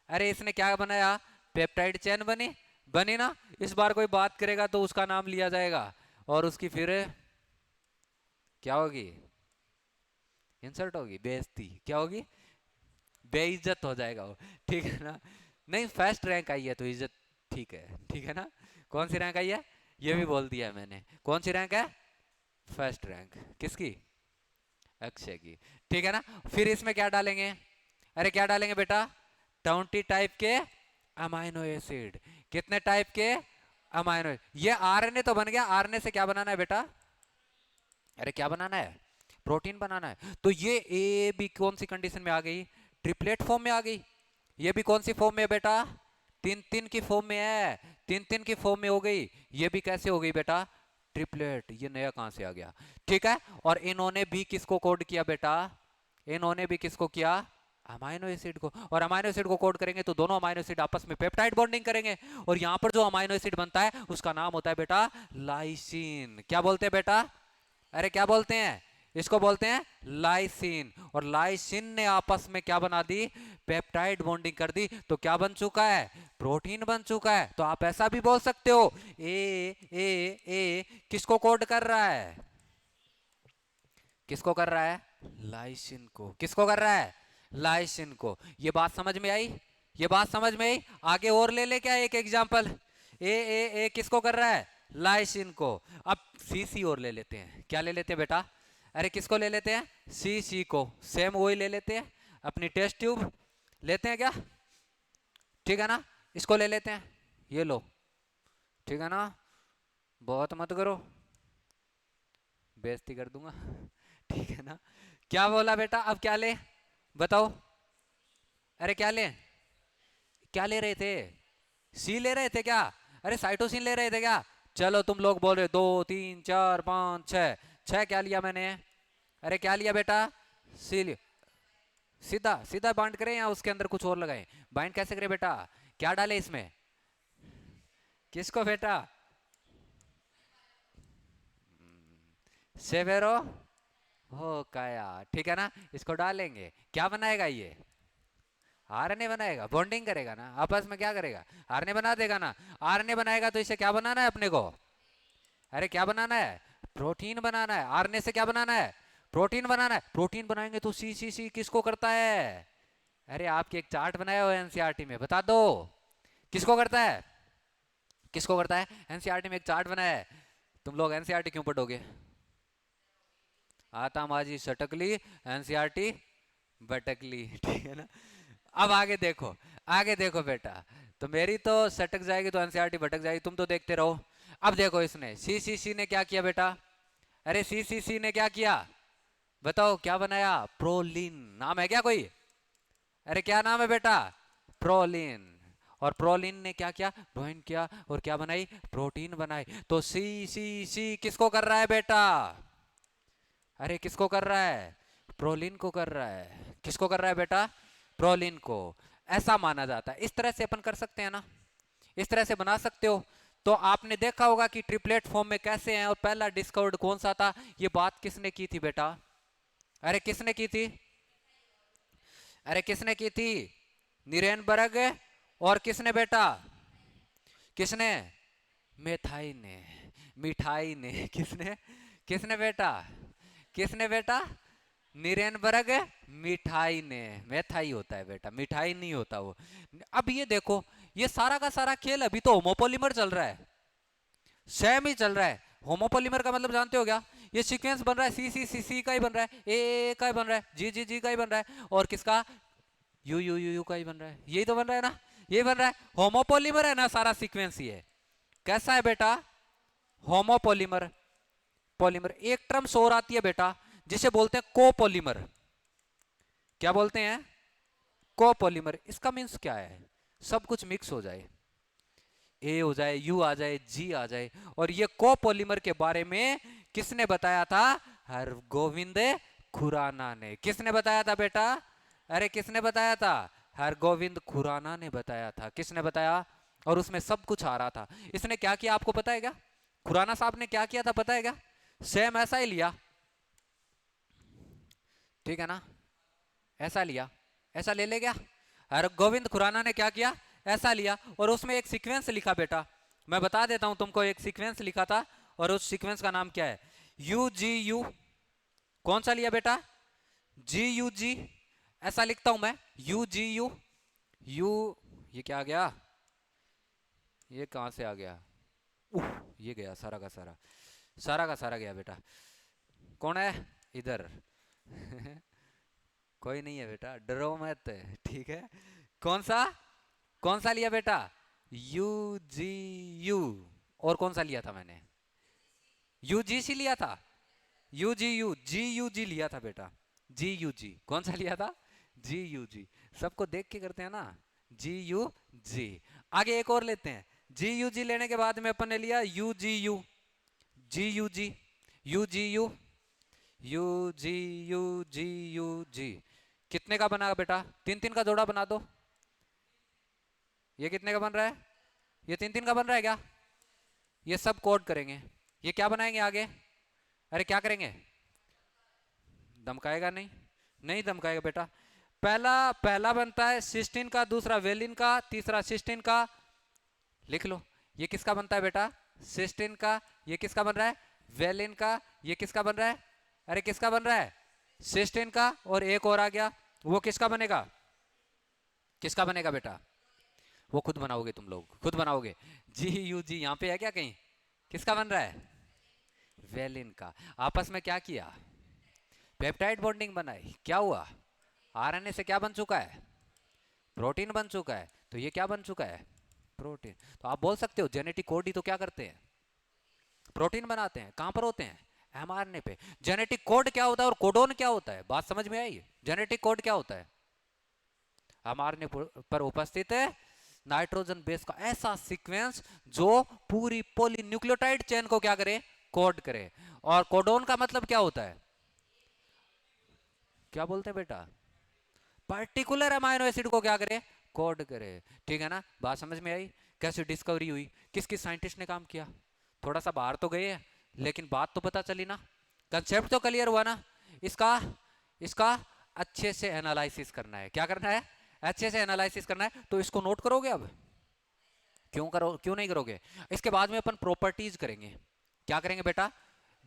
अरे इसने क्या बनाया? पेप्टाइड चेन बनी। बनी ना? इस बार कोई बात करेगा तो उसका नाम लिया जाएगा, और उसकी फिर क्या होगी? इंसल्ट होगी, बेइज्जती। क्या होगी? बेइज्जत हो जाएगा वो, ठीक है ना? नहीं, फर्स्ट रैंक आई है तो इज्जत, ठीक है, ठीक है ना? कौन सी रैंक आई है? ये भी बोल दिया है मैंने। कौन सी रैंक है? First rank. किसकी? अक्षय की, ठीक है ना? फिर इसमें क्या डालेंगे? अरे क्या डालेंगे बेटा? 20 टाइप के अमाइनो एसिड। कितने टाइप के अमाइनो? ये आरएनए तो बन गया। आरएनए से क्या बनाना है बेटा? अरे क्या बनाना है? प्रोटीन बनाना है। तो ये ए भी कौन सी कंडीशन में आ गई? ट्रिपलेट फॉर्म में आ गई। ये भी कौन सी फॉर्म में है बेटा? तीन तीन की फॉर्म में है। तीन तीन की फॉर्म में हो गई। ये भी कैसे हो गई बेटा? ट्रिपलेट। ये नया कहां से आ गया? ठीक है। और इन्होंने भी किसको कोड किया बेटा? इन्होंने भी किसको किया? अमाइनो एसिड को। और अमाइनो एसिड को कोड करेंगे तो दोनों अमाइनो एसिड आपस में पेप्टाइड बॉन्डिंग करेंगे, और यहां पर जो अमाइनो एसिड बनता है उसका नाम होता है बेटा लाइसिन। क्या बोलते हैं बेटा? अरे क्या बोलते हैं? इसको बोलते हैं लाइसिन। और लाइसिन ने आपस में क्या बना दी? पेप्टाइड बॉन्डिंग कर दी। तो क्या बन चुका है? प्रोटीन बन चुका है। तो आप ऐसा भी बोल सकते हो, ए किसको कोड कर रहा है? किसको कर रहा है? लाइसिन को। किसको कर रहा है? लाइसिन को। ये बात समझ में आई? ये बात समझ में आई? आगे और ले ले क्या एक एग्जांपल? ए किसको कर रहा है? लाइसिन को। अब सीसी और ले लेते हैं, क्या ले लेते हैं बेटा? अरे किसको ले लेते हैं? सीसी को। सेम वही ले लेते हैं, अपनी टेस्ट ट्यूब लेते हैं क्या? ठीक है ना, इसको ले लेते हैं, ये लो, ठीक है ना, बहुत मत करो, बेइज्जती कर दूंगा। ठीक है ना, क्या बोला बेटा? अब क्या ले बताओ? अरे क्या ले, क्या ले रहे थे? सी ले रहे थे क्या? अरे साइटोसिन ले रहे थे क्या? चलो तुम लोग बोल रहे 2 3 4 5 6, 6 क्या लिया मैंने? अरे क्या लिया बेटा? सी लिया। सीधा सीधा बाइंड करें या उसके अंदर कुछ और लगाएं? बाइंड कैसे करें बेटा? क्या डाले इसमें? किसको बेटा? सेवेरो हो काया, ठीक है ना, इसको डालेंगे, क्या बनाएगा ये? आरएनए बनाएगा, बॉन्डिंग करेगा ना आपस में, क्या करेगा? आरएनए बना देगा ना। आरएनए बनाएगा तो इसे क्या बनाना है अपने को? अरे क्या बनाना है? प्रोटीन बनाना है। आरएनए से क्या बनाना है? प्रोटीन बनाना है। प्रोटीन बनाएंगे तो सी सी सी किसको करता है? अरे आपकी एक चार्ट बनाया हो एनसीईआरटी में, बता दो किसको करता है? किसको करता है? एनसीईआरटी में एक चार्ट बनाया है। तुम लोग एनसीईआरटी क्यों पढ़ोगे? आता माजी सटकली, एनसीईआरटी भटकली। ठीक है ना। अब आगे देखो, आगे देखो बेटा, तो मेरी तो सटक जाएगी तो एनसीईआरटी भटक जाएगी, तुम तो देखते रहो। अब देखो इसने सीसीसी ने क्या किया बेटा? अरे सीसीसी ने क्या किया बताओ? क्या बनाया? प्रोलीन। नाम है क्या कोई? अरे क्या नाम है बेटा? प्रोलीन। और प्रोलीन ने क्या किया? ज्वाइन किया और क्या बनाई? प्रोटीन बनाई। तो सी सी सी किसको कर रहा है बेटा? अरे किसको कर रहा है? प्रोलीन को कर रहा है। किसको कर रहा है बेटा? प्रोलीन को। ऐसा माना जाता है, इस तरह से अपन कर सकते हैं ना, इस तरह से बना सकते हो। तो आपने देखा होगा कि ट्रिपलेट फॉर्म में कैसे हैं, और पहला डिस्कवर्ड कौन सा था? ये बात किसने की थी बेटा? अरे किसने की थी? अरे किसने की थी? निरेनबर्ग। और किसने बेटा? किसने? मेथाई ने, मिठाई ने। किसने? किसने बेटा? किसने बेटा? निरेनबर्ग मिठाई ने। मेथाई होता है बेटा, मिठाई नहीं होता वो। अब ये देखो, ये सारा का सारा खेल अभी तो होमोपोलीमर चल रहा है, सेम ही चल रहा है। होमोपोलीमर का मतलब जानते हो क्या? ये सीक्वेंस बन रहा है, सी सी सी सी का ही बन रहा है, ए का ही बन रहा है, जी जी जी का ही बन रहा है, और किसका? यू यू यू यू का ही बन रहा है। यही तो बन रहा है ना, ये बन रहा है। होमोपोलीमर है ना सारा सीक्वेंस ये। कैसा है बेटा? होमोपोलीमर। पॉलीमर। एक टर्म्स और आती है बेटा जिसे बोलते हैं कोपोलीमर। क्या बोलते हैं? कोपोलीमर। इसका मीन्स क्या है? सब कुछ मिक्स हो जाए, ए हो जाए, यू आ जाए, जी आ जाए। और ये कोपोलीमर के बारे में किसने बताया था? हरगोविंद खुराना ने। किसने बताया था बेटा? अरे किसने बताया था? हरगोविंद खुराना ने बताया था। किसने बताया? और उसमें सब कुछ आ रहा था। इसने क्या किया आपको पता है क्या? खुराना साहब ने क्या किया था पता है क्या? सेम ऐसा ही लिया, ठीक है ना, ऐसा लिया, ऐसा ले ले गया। हरगोविंद खुराना ने क्या किया? ऐसा लिया, और उसमें एक सीक्वेंस लिखा बेटा। मैं बता देता हूं तुमको, एक सीक्वेंस लिखा था, और उस सीक्वेंस का नाम क्या है? यू जी यू। कौन सा लिया बेटा? G you G. ऐसा लिखता हूं मैं, यू जी यू। यू, ये क्या आ गया? ये कहां से आ गया? उह, ये गया सारा का सारा, सारा का सारा गया बेटा। कौन है इधर? कोई नहीं है बेटा, डरो मत, ठीक है। कौन सा? कौन सा लिया बेटा? यू जी यू। और कौन सा लिया था मैंने? यू जी सी लिया था। U ji you, ji you G लिया था बेटा। जी यू जी कौन सा लिया था? जी यू जी। सबको देख के करते हैं ना, जी यू जी। आगे एक और लेते हैं। जी यू जी लेने के बाद में अपन ने लिया यू जी you. Ji you ji, you जी यू, यू जी यू जी यू जी। कितने का बना बेटा? तीन तीन का जोड़ा बना दो। ये कितने का बन रहा है? ये तीन तीन का बन रहा है क्या? ये सब कोड करेंगे। ये क्या बनाएंगे आगे? अरे क्या करेंगे? धमकाएगा नहीं? नहीं धमकाएगा बेटा। पहला पहला बनता है सिस्टीन का, दूसरा वेलिन का, तीसरा सिस्टीन का। लिख लो। ये किसका बनता है बेटा? सिस्टीन का। ये किसका बन रहा है? वेलिन का। ये किसका बन रहा है? अरे किसका बन रहा है? सिस्टीन का। और एक और आ गया, वो किसका बनेगा? किसका बनेगा बेटा? वो खुद बनाओगे, तुम लोग खुद बनाओगे। जी यू जी यहाँ पे है क्या कहीं? किसका बन रहा है? वेलिन का। आपस में क्या किया? पेप्टाइड बॉन्डिंग बनाई। क्या हुआ? आरएनए से क्या बन चुका है? प्रोटीन बन चुका है। तो ये क्या बन चुका है? प्रोटीन। तो आप बोल सकते हो जेनेटिक कोड ही तो क्या करते हैं? प्रोटीन बनाते हैं। कहां पर होते हैं? एमआरएनए पे। जेनेटिक कोड क्या होता है और कोडोन क्या होता है? बात समझ में आई? जेनेटिक कोड क्या होता है? एमआरएनए पर उपस्थित है नाइट्रोजन बेस का ऐसा सीक्वेंस जो पूरी पॉलीन्यूक्लियोटाइड चेन को क्या करे? कोड करे। और कोडोन का मतलब क्या होता है? क्या बोलते हैं बेटा? पर्टिकुलर अमाइनो एसिड को क्या करे? कोड करे। ठीक है ना? बात समझ में आई? कैसी डिस्कवरी हुई, किस किस साइंटिस्ट ने काम किया? थोड़ा सा बाहर तो गए हैं लेकिन बात तो पता चली ना, कंसेप्ट तो क्लियर हुआ ना? इसका इसका अच्छे से एनालिसिस करना है। क्या करना है? अच्छे से एनालिसिस करना है। तो इसको नोट करोगे अब? क्यों नहीं करोगे? इसके बाद में अपन प्रॉपर्टीज करेंगे। क्या करेंगे बेटा?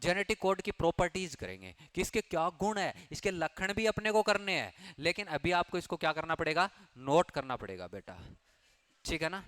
जेनेटिक कोड की प्रॉपर्टीज करेंगे कि इसके क्या गुण है, इसके लक्षण भी अपने को करने हैं। लेकिन अभी आपको इसको क्या करना पड़ेगा? नोट करना पड़ेगा बेटा। ठीक है ना?